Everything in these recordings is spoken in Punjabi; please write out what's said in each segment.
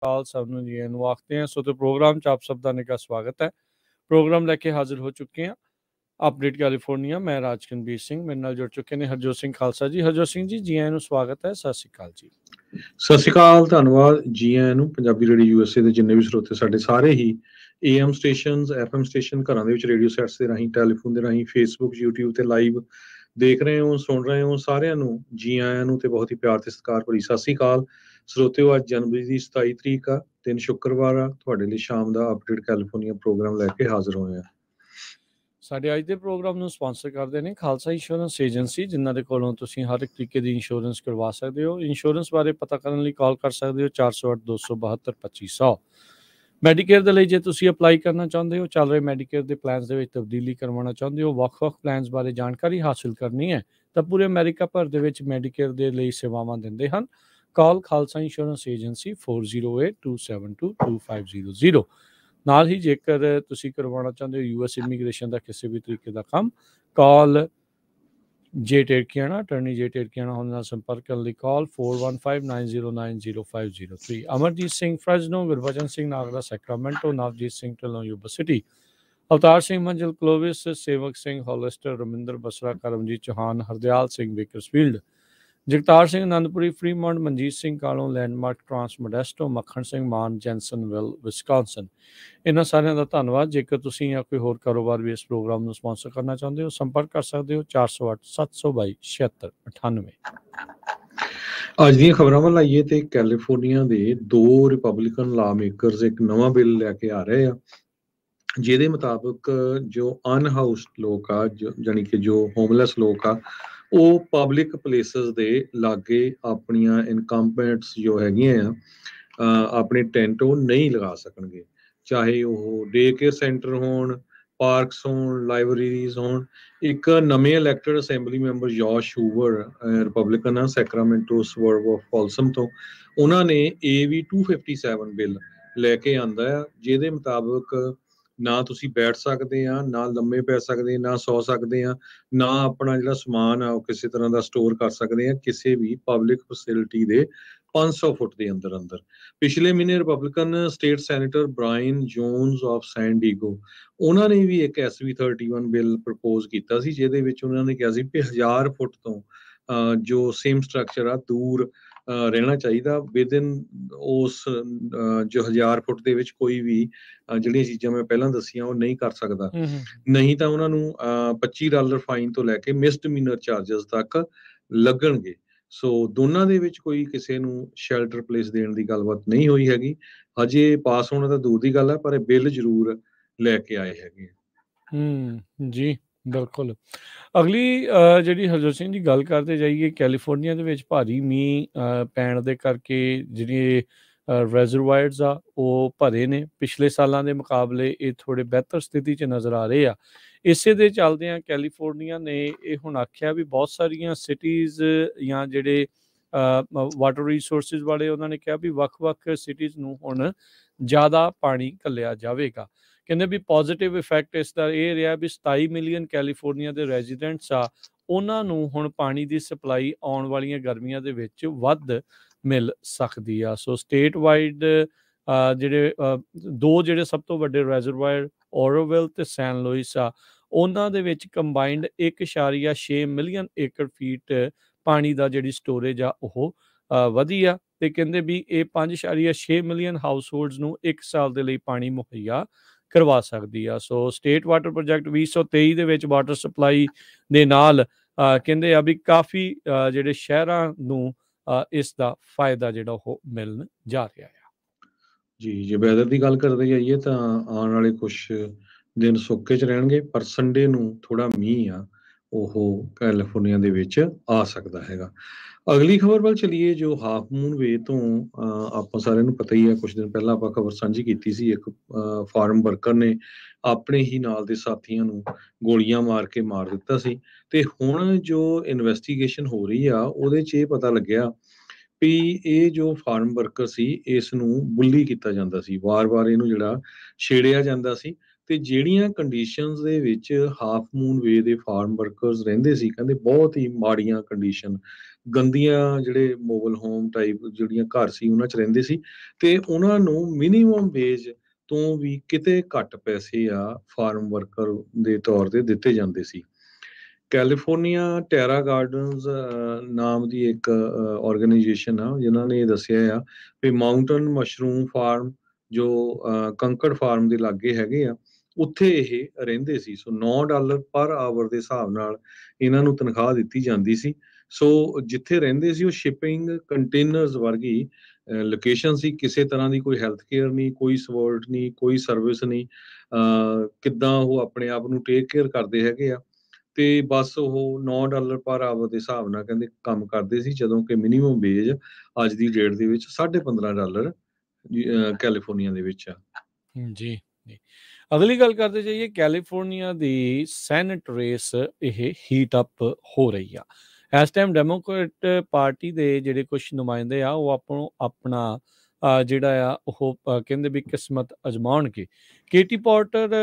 ਕਾਲ ਸਭ ਨੂੰ ਜੀ ਨੂੰ ਆਖਦੇ हैं। सो तो प्रोग्राम च आप सब का निका स्वागत है। प्रोग्राम लैके हाजिर हो चुके हैं अपडेट कैलीफोर्निया। मैं राजकनबीर सिंह, मेरे नाल जुड़ चुके हैं हरजोत सिंह खालसा जी। हरजोत सिंह जी, जी आਇਆਂ ਨੂੰ स्वागत है। सत श्री अकाल जी। ਸਤਿ ਸ਼੍ਰੀ ਅਕਾਲ, ਧੰਨਵਾਦ ਜੀ ਆਇਆਂ ਨੂੰ। ਪੰਜਾਬੀ ਰੇਡੀਓ ਯੂਐਸਏ ਦੇ ਜਿੰਨੇ ਵੀ ਸਰੋਤੇ ਸਾਡੇ ਸਾਰੇ ਹੀ AM ਸਟੇਸ਼ਨਸ, FM ਸਟੇਸ਼ਨ, ਘਰਾਂ ਦੇ ਵਿੱਚ ਰੇਡੀਓ ਸੈਟਸ ਦੇ ਰਾਹੀਂ, ਟੈਲੀਫੋਨ ਦੇ ਰਾਹੀਂ, ਫੇਸਬੁੱਕ, YouTube ਤੇ ਲਾਈਵ ਦੇਖ ਰਹੇ ਹੋ, ਸੁਣ ਰਹੇ ਹੋ, ਸਾਰਿਆਂ ਨੂੰ ਜੀ ਆਇਆਂ ਨੂੰ ਤੇ ਬਹੁਤ ਹੀ ਪਿਆਰ ਤੇ ਸਤਿਕਾਰ ਭਰੀ ਸਤਿ ਸ਼੍ਰੀ ਅਕਾਲ। ਸਰੋਤਿਓ, ਅੱਜ ਜਨਵਰੀ ਦੀ 27 ਤਰੀਕ ਆ, ਦਿਨ ਸ਼ੁੱਕਰਵਾਰ ਆ। ਤੁਹਾਡੇ ਲਈ ਸ਼ਾਮ ਦਾ ਅਪਡੇਟ ਕੈਲੀਫੋਰਨੀਆ ਪ੍ਰੋਗਰਾਮ ਲੈ ਕੇ ਹਾਜ਼ਰ ਹੋਏ ਆ। ਸਾਡੇ ਅੱਜ ਦੇ ਪ੍ਰੋਗਰਾਮ ਨੂੰ ਸਪਾਂਸਰ ਕਰਦੇ ਨੇ ਖਾਲਸਾ ਇੰਸ਼ੋਰੈਂਸ ਏਜੰਸੀ, ਜਿਨ੍ਹਾਂ ਦੇ ਕੋਲੋਂ ਤੁਸੀਂ ਹਰ ਇੱਕ ਤਰੀਕੇ ਦੀ ਇੰਸ਼ੋਰੈਂਸ ਕਰਵਾ ਸਕਦੇ ਹੋ। ਇੰਸ਼ੋਰੈਂਸ ਬਾਰੇ ਪਤਾ ਕਰਨ ਲਈ ਕਾਲ ਕਰ ਸਕਦੇ ਹੋ 408 272 2500। ਮੈਡੀਕੇਅਰ ਦੇ ਲਈ ਜੇ ਤੁਸੀਂ ਅਪਲਾਈ ਕਰਨਾ ਚਾਹੁੰਦੇ ਹੋ, ਚੱਲ ਰਹੇ ਮੈਡੀਕੇਅਰ ਦੇ ਪਲਾਨਸ ਦੇ ਵਿੱਚ ਤਬਦੀਲੀ ਕਰਵਾਉਣਾ ਚਾਹੁੰਦੇ ਹੋ, ਵੱਖ-ਵੱਖ ਪਲਾਨਸ ਬਾਰੇ ਜਾਣਕਾਰੀ ਹਾਸਲ ਕਰਨੀ ਹੈ ਤਾਂ ਪੂਰੇ ਅਮਰੀਕਾ ਭਰ ਦੇ ਵਿੱਚ ਮੈਡੀਕੇਅਰ ਦੇ ਲਈ ਸੇਵਾਵਾਂ ਦਿੰਦੇ ਹਨ। ਕਾਲ ਖਾਲਸਾ ਇੰਸ਼ੋਰੈਂਸ ਏਜੰਸੀ 4082722500। ਨਾਲ ਹੀ ਜੇਕਰ ਤੁਸੀਂ ਕਰਵਾਉਣਾ ਚਾਹੁੰਦੇ ਹੋ US ਇਮੀਗ੍ਰੇਸ਼ਨ ਦਾ ਕਿਸੇ ਵੀ ਤਰੀਕੇ ਦਾ ਕੰਮ, ਕਾਲ ਜੇ ਟੇਰਕੀਆਣਾ, ਅਟਰਨੀ ਜੇ ਟੇਰਕੀਆਣਾ ਉਹਨਾਂ ਨਾਲ ਸੰਪਰਕ ਕਰਨ ਲਈ call 4159090503। Amarjit Singh Fresno, Gurbachan Singh Nagra Sacramento, Navjit Singh Dhillon Yuba City, Avtar Singh Manzil Clovis, Sewak Singh Hollister, Raminder Basra, Karamjit Chauhan, Hardial Singh Bakersfield, Jagtar Singh Anandpuri, Fremont, Manjit Singh Kahlon, Landmark Trans Modesto, Makhan Singh ਮਾਨ, ਜੈਨਸਨਵਿਲ, ਵਿਸਕਾਂਸਨ। ਇਹਨਾਂ ਸਾਰਿਆਂ ਦਾ ਧੰਨਵਾਦ। ਜੇਕਰ ਤੁਸੀਂ ਜਾਂ ਕੋਈ ਹੋਰ ਕਾਰੋਬਾਰ ਵੀ ਇਸ ਪ੍ਰੋਗਰਾਮ ਨੂੰ ਸਪਾਂਸਰ ਕਰਨਾ ਚਾਹੁੰਦੇ ਹੋ, ਸੰਪਰਕ ਕਰ ਸਕਦੇ ਹੋ 408 722 7698। ਅੱਜ ਦੀਆਂ ਖਬਰਾਂ ਵੱਲ ਆਈਏ ਤੇ ਕੈਲੀਫੋਰਨੀਆ ਦੇ 2 ਰਿਪਬਲਿਕਨ ਲਾ ਮੇਕਰਸ ਇੱਕ ਨਵਾਂ ਬਿੱਲ ਲੈ ਕੇ ਆ ਰਹੇ ਆ, ਜਿਹਦੇ ਮੁਤਾਬਕ ਜੋ ਅਨਹਾਊਸਡ ਲੋਕ ਆ, ਜਾਣੀ ਕਿ ਜੋ ਹੋਮਲੈਸ ਲੋਕ ਆ, ਉਹ ਪਬਲਿਕ ਪਲੇਸਿਸ ਦੇ ਲਾਗੇ ਆਪਣੀਆਂ ਇਨਕੰਬੈਂਟਸ ਜੋ ਹੈਗੀਆਂ ਆ, ਆਪਣੇ ਟੈਂਟ ਉਹ ਨਹੀਂ ਲਗਾ ਸਕਣਗੇ, ਚਾਹੇ ਉਹ ਡੇ ਕੇਅਰ ਸੈਂਟਰ ਹੋਣ, ਪਾਰਕਸ ਹੋਣ, ਲਾਇਬ੍ਰੇਰੀਜ਼ ਹੋਣ। ਇੱਕ ਨਵੇਂ ਇਲੈਕਟਡ ਅਸੈਂਬਲੀ ਮੈਂਬਰ ਜੋਸ਼ ਹੂਵਰ, ਰਿਪਬਲਿਕਨ ਆ, ਸੈਕਰਾਮੈਂਟੋ ਸਵਰਬ ਆਫ ਫੋਲਸਮ ਤੋਂ, ਉਹਨਾਂ ਨੇ AB 257 ਬਿੱਲ ਲੈ ਕੇ ਆਂਦਾ ਆ, ਜਿਹਦੇ ਮੁਤਾਬਕ ਨਾ ਤੁਸੀਂ ਬੈਠ ਸਕਦੇ ਆ, ਨਾ ਲੰਮੇ ਪੈ ਸਕਦੇ, ਨਾ ਸੌ ਸਕਦੇ ਆ, ਨਾ ਆਪਣਾ ਜਿਹੜਾ ਸਮਾਨ ਆ ਉਹ ਕਿਸੇ ਤਰ੍ਹਾਂ ਦਾ ਸਟੋਰ ਕਰ ਸਕਦੇ ਆ ਕਿਸੇ ਵੀ ਪਬਲਿਕ ਫੈਸਿਲਿਟੀ ਦੇ 500 ਫੁੱਟ ਦੇ ਅੰਦਰ ਅੰਦਰ। ਪਿਛਲੇ ਮਹੀਨੇ Republican state senator Brian Jones of San Diego, ਉਹਨਾਂ ਨੇ ਵੀ ਇੱਕ SB 31 ਬਿੱਲ ਪ੍ਰਪੋਜ਼ ਕੀਤਾ ਸੀ, ਜਿਹਦੇ ਵਿੱਚ ਉਹਨਾਂ ਨੇ ਕਿਹਾ ਸੀ ਕਿ 1000 ਫੁੱਟ ਤੋਂ ਜੋ ਸੇਮ ਸਟਰਕਚਰ ਆ ਦੂਰ ਰਹਿਣਾ ਚਾਹੀਦਾ। ਵਿਦਿਨ ਉਸ ਜੋ 1000 ਫੁੱਟ ਦੇ ਵਿੱਚ ਕੋਈ ਵੀ ਜਿਹੜੀਆਂ ਚੀਜ਼ਾਂ ਮੈਂ ਪਹਿਲਾਂ ਦੱਸੀਆਂ ਉਹ ਨਹੀਂ ਕਰ ਸਕਦਾ, ਨਹੀਂ ਤਾਂ ਉਹਨਾਂ ਨੂੰ $25 ਫਾਈਨ ਤੋਂ ਲੈ ਕੇ ਮਿਸਡਮੀਨਰ ਚਾਰਜਸ ਤੱਕ ਲੱਗਣਗੇ। ਸੋ ਦੋਨਾਂ ਦੇ ਵਿੱਚ ਕੋਈ ਕਿਸੇ ਨੂੰ ਸ਼ੈਲਟਰ ਪਲੇਸ ਦੇਣ ਦੀ ਗੱਲਬਾਤ ਨਹੀਂ ਹੋਈ ਹੈਗੀ, ਹਜੇ ਪਾਸ ਹੋਣਾ ਤਾਂ ਦੂਰ ਦੀ ਗੱਲ ਹੈ, ਪਰ ਇਹ ਬਿੱਲ ਜ਼ਰੂਰ ਲੈ ਕੇ ਆਏ ਹੈਗੇ। ਜੀ ਬਿਲਕੁਲ। ਅਗਲੀ ਜਿਹੜੀ ਹਰਜੋਤ ਸਿੰਘ ਜੀ ਗੱਲ ਕਰਦੇ ਜਾਈਏ, ਕੈਲੀਫੋਰਨੀਆ ਦੇ ਵਿੱਚ ਭਾਰੀ ਮੀਂਹ ਪੈਣ ਦੇ ਕਰਕੇ ਜਿਹੜੇ ਰੈਜ਼ਰਵਾਇਰਸ ਆ ਉਹ ਭਰੇ ਨੇ। ਪਿਛਲੇ ਸਾਲਾਂ ਦੇ ਮੁਕਾਬਲੇ ਇਹ ਥੋੜ੍ਹੇ ਬਿਹਤਰ ਸਥਿਤੀ 'ਚ ਨਜ਼ਰ ਆ ਰਹੇ ਆ। ਇਸੇ ਦੇ ਚੱਲਦਿਆਂ ਕੈਲੀਫੋਰਨੀਆ ਨੇ ਇਹ ਹੁਣ ਆਖਿਆ ਵੀ ਬਹੁਤ ਸਾਰੀਆਂ ਸਿਟੀਜ਼ ਜਾਂ ਜਿਹੜੇ ਵਾਟਰ ਰਿਸੋਰਸਿਸ ਵਾਲੇ, ਉਹਨਾਂ ਨੇ ਕਿਹਾ ਵੀ ਵੱਖ-ਵੱਖ ਸਿਟੀਜ਼ ਨੂੰ ਹੁਣ ਜ਼ਿਆਦਾ ਪਾਣੀ ਘੱਲਿਆ ਜਾਵੇਗਾ। ਕਹਿੰਦੇ ਵੀ ਪੋਜ਼ੀਟਿਵ ਇਫੈਕਟ ਇਸ ਦਾ ਇਹ ਰਿਹਾ ਵੀ 27 ਮਿਲੀਅਨ ਕੈਲੀਫੋਰਨੀਆ ਦੇ ਰੈਜ਼ੀਡੈਂਟਸ ਆ, ਉਹਨਾਂ ਨੂੰ ਹੁਣ ਪਾਣੀ ਦੀ ਸਪਲਾਈ ਆਉਣ ਵਾਲੀਆਂ ਗਰਮੀਆਂ ਦੇ ਵਿੱਚ ਵੱਧ ਮਿਲ ਸਕਦੀ ਆ। ਸੋ ਸਟੇਟ ਵਾਈਡ ਜਿਹੜੇ 2 ਜਿਹੜੇ ਸਭ ਤੋਂ ਵੱਡੇ ਰੈਜ਼ਰਵਾਇਰ ਓਰੋਵਿਲ ਤੇ ਸੈਨ ਲੂਇਸ ਆ, ਉਹਨਾਂ ਦੇ ਵਿੱਚ ਕੰਬਾਈਨਡ 1.6 ਮਿਲੀਅਨ ਏਕੜ ਫੀਟ ਪਾਣੀ ਦਾ ਜਿਹੜੀ ਸਟੋਰੇਜ ਆ ਉਹ ਵਧੀ ਆ। ਤੇ ਕਹਿੰਦੇ ਵੀ ਇਹ 5.6 ਮਿਲੀਅਨ ਹਾਊਸ ਹੋਲਡਸ ਨੂੰ 1 ਸਾਲ ਦੇ ਲਈ ਪਾਣੀ ਮੁਹੱਈਆ ਕਰਵਾ ਸਕਦੀ ਆ। ਸੋ ਸਟੇਟ ਵਾਟਰ ਪ੍ਰੋਜੈਕਟ 2023 ਦੇ ਵਿੱਚ ਵਾਟਰ ਸਪਲਾਈ ਦੇ ਨਾਲ ਕਹਿੰਦੇ ਆ ਵੀ ਕਾਫੀ ਜਿਹੜੇ ਸ਼ਹਿਰਾਂ ਨੂੰ ਇਸ ਦਾ ਫਾਇਦਾ ਜਿਹੜਾ ਉਹ ਮਿਲਣ ਜਾ ਰਿਹਾ ਆ। ਜੀ, ਜੇ ਵੈਦਰ ਦੀ ਗੱਲ ਕਰਦੇ ਜਾਈਏ ਤਾਂ ਆਉਣ ਵਾਲੇ ਕੁਛ ਦਿਨ ਸੁੱਕੇ 'ਚ ਰਹਿਣਗੇ, ਪਰ ਸੰਡੇ ਨੂੰ ਥੋੜ੍ਹਾ ਮੀਂਹ ਆ ਉਹ ਕੈਲੀਫੋਰਨੀਆ ਦੇ ਵਿੱਚ ਆ ਸਕਦਾ ਹੈਗਾ। ਅਗਲੀ ਖਬਰ ਵੱਲ ਚਲੀਏ, ਜੋ ਹਾਫ ਮੂਨ ਵੇ ਤੋਂ ਆਪਾਂ ਸਾਰਿਆਂ ਨੂੰ ਪਤਾ ਹੀ ਹੈ, ਕੁਛ ਦਿਨ ਪਹਿਲਾਂ ਆਪਾਂ ਖਬਰ ਸਾਂਝੀ ਕੀਤੀ ਸੀ, ਇੱਕ ਫਾਰਮ ਵਰਕਰ ਨੇ ਆਪਣੇ ਹੀ ਨਾਲ ਦੇ ਸਾਥੀਆਂ ਨੂੰ ਗੋਲੀਆਂ ਮਾਰ ਕੇ ਮਾਰ ਦਿੱਤਾ ਸੀ। ਤੇ ਹੁਣ ਜੋ ਇਨਵੈਸਟੀਗੇਸ਼ਨ ਹੋ ਰਹੀ ਆ ਉਹਦੇ 'ਚ ਇਹ ਪਤਾ ਲੱਗਿਆ ਵੀ ਇਹ ਜੋ ਫਾਰਮ ਵਰਕਰ ਸੀ, ਇਸ ਨੂੰ ਬੁੱਲੀ ਕੀਤਾ ਜਾਂਦਾ ਸੀ, ਵਾਰ-ਵਾਰ ਇਹਨੂੰ ਜਿਹੜਾ ਛੇੜਿਆ ਜਾਂਦਾ ਸੀ। ਤੇ ਜਿਹੜੀਆਂ ਕੰਡੀਸ਼ਨਸ ਦੇ ਵਿੱਚ ਹਾਫ ਮੂਨ ਵੇ ਦੇ ਫਾਰਮ ਵਰਕਰਸ ਰਹਿੰਦੇ ਸੀ, ਕਹਿੰਦੇ ਬਹੁਤ ਹੀ ਮਾੜੀਆਂ ਕੰਡੀਸ਼ਨ ਗੰਦੀਆਂ ਜਿਹੜੇ ਮੋਬਲ ਹੋਮ ਟਾਈਪ ਜਿਹੜੀਆਂ ਘਰ ਸੀ ਉਹਨਾਂ 'ਚ ਰਹਿੰਦੇ ਸੀ, ਤੇ ਉਹਨਾਂ ਨੂੰ ਮਿਨੀਮਮ ਵੇਜ ਤੋਂ ਵੀ ਕਿਤੇ ਘੱਟ ਪੈਸੇ ਆ ਫਾਰਮ ਵਰਕਰ ਦੇ ਤੌਰ ਤੇ ਦਿੱਤੇ ਜਾਂਦੇ ਸੀ। ਕੈਲੀਫੋਰਨੀਆ ਟੈਰਾ ਗਾਰਡਨਸ ਨਾਮ ਦੀ ਇੱਕ ਆਰਗੇਨਾਈਜੇਸ਼ਨ ਆ, ਜਿਨ੍ਹਾਂ ਨੇ ਇਹ ਦੱਸਿਆ ਆ ਵੀ ਮਾਊਂਟਨ ਮਸ਼ਰੂਮ ਫਾਰਮ ਜੋ ਕੰਕੜ ਫਾਰਮ ਦੇ ਲਾਗੇ ਹੈਗੇ ਆ, ਉੱਥੇ ਇਹ ਰਹਿੰਦੇ ਸੀ। ਸੋ $9 ਪਰ ਆਵਰ ਦੇ ਹਿਸਾਬ ਨਾਲ ਇਹਨਾਂ ਨੂੰ ਤਨਖਾਹ ਦਿੱਤੀ ਜਾਂਦੀ ਸੀ। ਸੋ ਜਿੱਥੇ ਰਹਿੰਦੇ ਸੀ ਉਹ ਸ਼ਿਪਿੰਗ ਕੰਟੇਨਰਸ ਵਰਗੀ ਲੋਕੇਸ਼ਨ ਸੀ, ਕਿਸੇ ਤਰ੍ਹਾਂ ਦੀ ਕੋਈ ਹੈਲਥ ਕੇਅਰ ਨਹੀਂ, ਕੋਈ ਸਪੋਰਟ ਨਹੀਂ, ਕੋਈ ਸਰਵਿਸ ਨਹੀਂ। ਕਿੱਦਾਂ ਉਹ ਆਪਣੇ ਆਪ ਨੂੰ ਟੇਕ ਕੇਅਰ ਕਰਦੇ ਹੈਗੇ ਆ, ਤੇ ਬਸ ਉਹ $9 ਪਰ ਆਵਰ ਦੇ ਹਿਸਾਬ ਨਾਲ ਕਹਿੰਦੇ ਕੰਮ ਕਰਦੇ ਸੀ, ਜਦੋਂ ਕਿ ਮਿਨੀਮਮ ਵੇਜ ਅੱਜ ਦੀ ਡੇਟ ਦੇ ਵਿੱਚ $15.5 ਕੈਲੀਫੋਰਨੀਆ ਦੇ ਵਿੱਚ ਆ। ਜੀ ਜੀ। ਅਗਲੀ ਗੱਲ ਕਰਦੇ ਜਾਈਏ, ਕੈਲੀਫੋਰਨੀਆ ਦੀ ਸੈਨੇਟ ਰੇਸ ਇਹ ਹੀਟ ਅਪ ਹੋ ਰਹੀ ਆ ਇਸ ਟਾਈਮ। ਡੈਮੋਕ੍ਰੇਟ ਪਾਰਟੀ ਦੇ ਜਿਹੜੇ ਕੁਛ ਨੁਮਾਇੰਦੇ ਆ ਉਹ ਆਪਣਾ ਜਿਹੜਾ ਆ ਉਹ ਕਹਿੰਦੇ ਵੀ ਕਿਸਮਤ ਅਜਮਾਉਣਗੇ। ਕੇਟੀ ਪੋਰਟਰ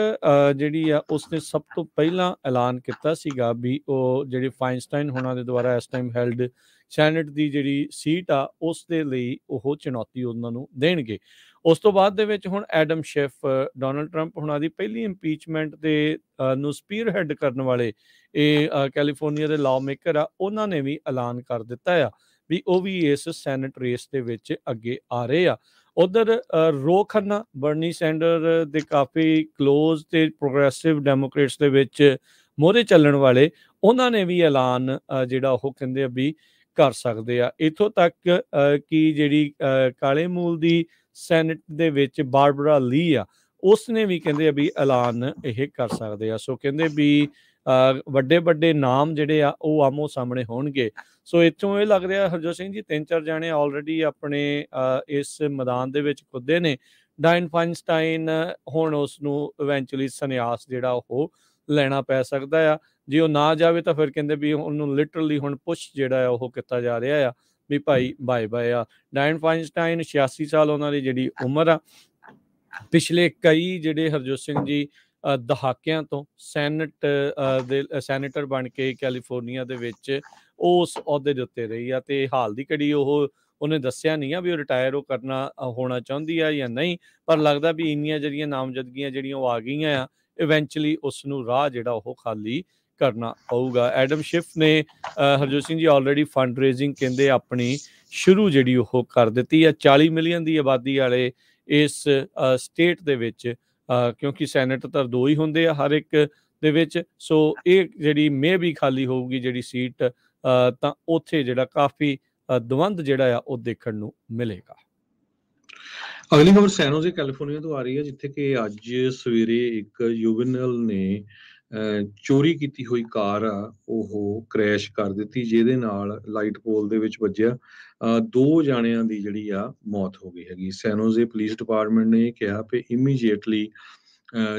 ਜਿਹੜੀ ਆ ਉਸਨੇ ਸਭ ਤੋਂ ਪਹਿਲਾਂ ਐਲਾਨ ਕੀਤਾ ਸੀਗਾ ਵੀ ਉਹ ਜਿਹੜੇ ਫਾਈਨਸਟਾਈਨ ਹੋਣਾ ਦੇ ਦੁਆਰਾ ਇਸ ਟਾਈਮ ਹੈਲਡ ਸੈਨੇਟ ਦੀ ਜਿਹੜੀ ਸੀਟ ਆ ਉਸ ਦੇ ਲਈ ਉਹ ਚੁਣੌਤੀ ਉਹਨਾਂ ਨੂੰ ਦੇਣਗੇ। ਉਸ ਤੋਂ ਬਾਅਦ ਦੇ ਵਿੱਚ ਹੁਣ ਐਡਮ ਸ਼ਿਫ ਡੋਨਲਡ ਟਰੰਪ ਹੁਣਾਂ ਦੀ ਪਹਿਲੀ ਇੰਪੀਚਮੈਂਟ ਦੇ ਨੂੰ ਸਪੀਅਰ ਹੈਡ ਕਰਨ ਵਾਲੇ ਇਹ ਕੈਲੀਫੋਰਨੀਆ ਦੇ ਲਾਅ ਮੇਕਰ ਆ, ਉਹਨਾਂ ਨੇ ਵੀ ਐਲਾਨ ਕਰ ਦਿੱਤਾ ਆ ਵੀ ਉਹ ਵੀ ਇਸ ਸੈਨੇਟ ਰੇਸ ਦੇ ਵਿੱਚ ਅੱਗੇ ਆ ਰਹੇ ਆ। ਉਧਰ ਰੋ ਖੰਨਾ ਬਰਨੀ ਸੈਂਡਰ ਦੇ ਕਾਫੀ ਕਲੋਜ਼ ਤੇ ਪ੍ਰੋਗਰੈਸਿਵ ਡੈਮੋਕ੍ਰੇਟਸ ਦੇ ਵਿੱਚ ਮੋਹਰੇ ਚੱਲਣ ਵਾਲੇ, ਉਹਨਾਂ ਨੇ ਵੀ ਐਲਾਨ ਜਿਹੜਾ ਉਹ ਕਹਿੰਦੇ ਆ ਵੀ ਕਰ ਸਕਦੇ ਆ। ਇੱਥੋਂ ਤੱਕ ਕਿ ਜਿਹੜੀ ਕਾਲੇ ਮੂਲ ਦੀ ਸੈਨੇਟ ਦੇ ਵਿੱਚ ਬਾਰਬਰਾ ਲੀ ਆ, ਉਸਨੇ ਵੀ ਕਹਿੰਦੇ ਆ ਵੀ ਐਲਾਨ ਇਹ ਕਰ ਸਕਦੇ ਆ। ਸੋ ਕਹਿੰਦੇ ਵੀ ਵੱਡੇ ਵੱਡੇ ਨਾਮ ਜਿਹੜੇ ਆ ਉਹ ਆਮੋ ਸਾਹਮਣੇ ਹੋਣਗੇ। ਸੋ ਇੱਥੋਂ ਇਹ ਲੱਗ ਰਿਹਾ ਹਰਜੋਤ ਸਿੰਘ ਜੀ 3-4 ਜਾਣੇ ਆਲਰੇਡੀ ਆਪਣੇ ਇਸ ਮੈਦਾਨ ਦੇ ਵਿੱਚ ਕੁੱਦੇ ਨੇ। ਡਾਇਨ ਫਾਈਨਸਟਾਈਨ ਹੁਣ ਉਸ ਨੂੰ ਇਵੈਂਚੁਅਲੀ ਸੰਨਿਆਸ ਜਿਹੜਾ ਉਹ ਲੈਣਾ ਪੈ ਸਕਦਾ ਆ। ਜੇ ਉਹ ਨਾ ਜਾਵੇ ਤਾਂ ਫਿਰ ਕਹਿੰਦੇ ਵੀ ਉਹਨੂੰ ਲਿਟਰਲੀ ਹੁਣ ਪੁਸ਼ ਜਿਹੜਾ ਆ ਉਹ ਕੀਤਾ ਜਾ ਰਿਹਾ ਆ ਵੀ ਭਾਈ ਬਾਏ ਬਾਏ ਆ। ਡਾਇਨ ਫਾਈਨਸਟਾਈਨ 86 ਸਾਲ ਉਹਨਾਂ ਦੀ ਜਿਹੜੀ ਉਮਰ ਆ। ਪਿਛਲੇ ਕਈ ਜਿਹੜੇ ਹਰਜੋਤ ਸਿੰਘ ਜੀ ਦਹਾਕਿਆਂ ਤੋਂ ਸੈਨੇਟਰ ਬਣ ਕੇ ਕੈਲੀਫੋਰਨੀਆ ਦੇ ਵਿੱਚ ਉਸ ਅਹੁਦੇ ਦੇ ਉੱਤੇ ਰਹੀ ਆ, ਤੇ ਹਾਲ ਦੀ ਘੜੀ ਉਹਨੇ ਦੱਸਿਆ ਨਹੀਂ ਆ ਵੀ ਉਹ ਰਿਟਾਇਰ ਉਹ ਕਰਨਾ ਹੋਣਾ ਚਾਹੁੰਦੀ ਆ ਜਾਂ ਨਹੀਂ, ਪਰ ਲੱਗਦਾ ਵੀ ਇੰਨੀਆਂ ਜਿਹੜੀਆਂ ਨਾਮਜ਼ਦਗੀਆਂ ਜਿਹੜੀਆਂ ਉਹ ਆ ਗਈਆਂ ਆ, ਇਵੈਂਚੁਅਲੀ ਉਸ ਨੂੰ ਰਾਹ ਜਿਹੜਾ ਉਹ ਖਾਲੀ ਕਰਨਾ ਪਊਗਾ। ਐਡਮ ਸ਼ਿਫ ਨੇ Harjot Singh ji already fund raising ਕਹਿੰਦੇ ਆਪਣੀ ਸ਼ੁਰੂ ਜਿਹੜੀ ਉਹ ਕਰ ਦਿੱਤੀ ਆ। 40 ਮਿਲੀਅਨ ਦੀ ਆਬਾਦੀ ਵਾਲੇ ਇਸ ਸਟੇਟ ਦੇ ਵਿੱਚ, ਕਿਉਂਕਿ ਸੈਨੇਟਰ 2 ਹੀ ਹੁੰਦੇ ਆ ਹਰ ਇੱਕ ਦੇ ਵਿੱਚ, ਸੋ ਇਹ ਜਿਹੜੀ ਮੇ ਵੀ ਖਾਲੀ ਹੋਊਗੀ ਜਿਹੜੀ ਸੀਟ, ਤਾਂ ਉੱਥੇ ਜਿਹੜਾ ਕਾਫੀ ਦਵੰਦ ਜਿਹੜਾ ਆ ਉਹ ਦੇਖਣ ਨੂੰ ਮਿਲੇਗਾ। ਅਗਲੀ ਖਬਰ ਸੈਨੋਜ਼ੇ ਕੈਲੀਫੋਰਨੀਆ ਤੋਂ ਆ ਰਹੀ ਹੈ, ਜਿੱਥੇ ਕਿ ਅੱਜ ਸਵੇਰੇ ਇੱਕ ਯੂਵਨਲ ਨੇ ਚੋਰੀ ਕੀਤੀ ਹੋਈ ਕਾਰ ਆ ਉਹ ਕ੍ਰੈਸ਼ ਕਰ ਦਿੱਤੀ, ਜਿਹਦੇ ਨਾਲ ਲਾਈਟ ਪੋਲ ਦੇ ਵਿੱਚ ਵੱਜਿਆ। 2 ਜਾਣਿਆਂ ਦੀ ਜਿਹੜੀ ਆ ਮੌਤ ਹੋ ਗਈ ਹੈਗੀ। ਸੈਨੋਜ਼ੇ ਪੁਲਿਸ ਡਿਪਾਰਟਮੈਂਟ ਨੇ ਕਿਹਾ ਕਿ ਇਮੀਡੀਏਟਲੀ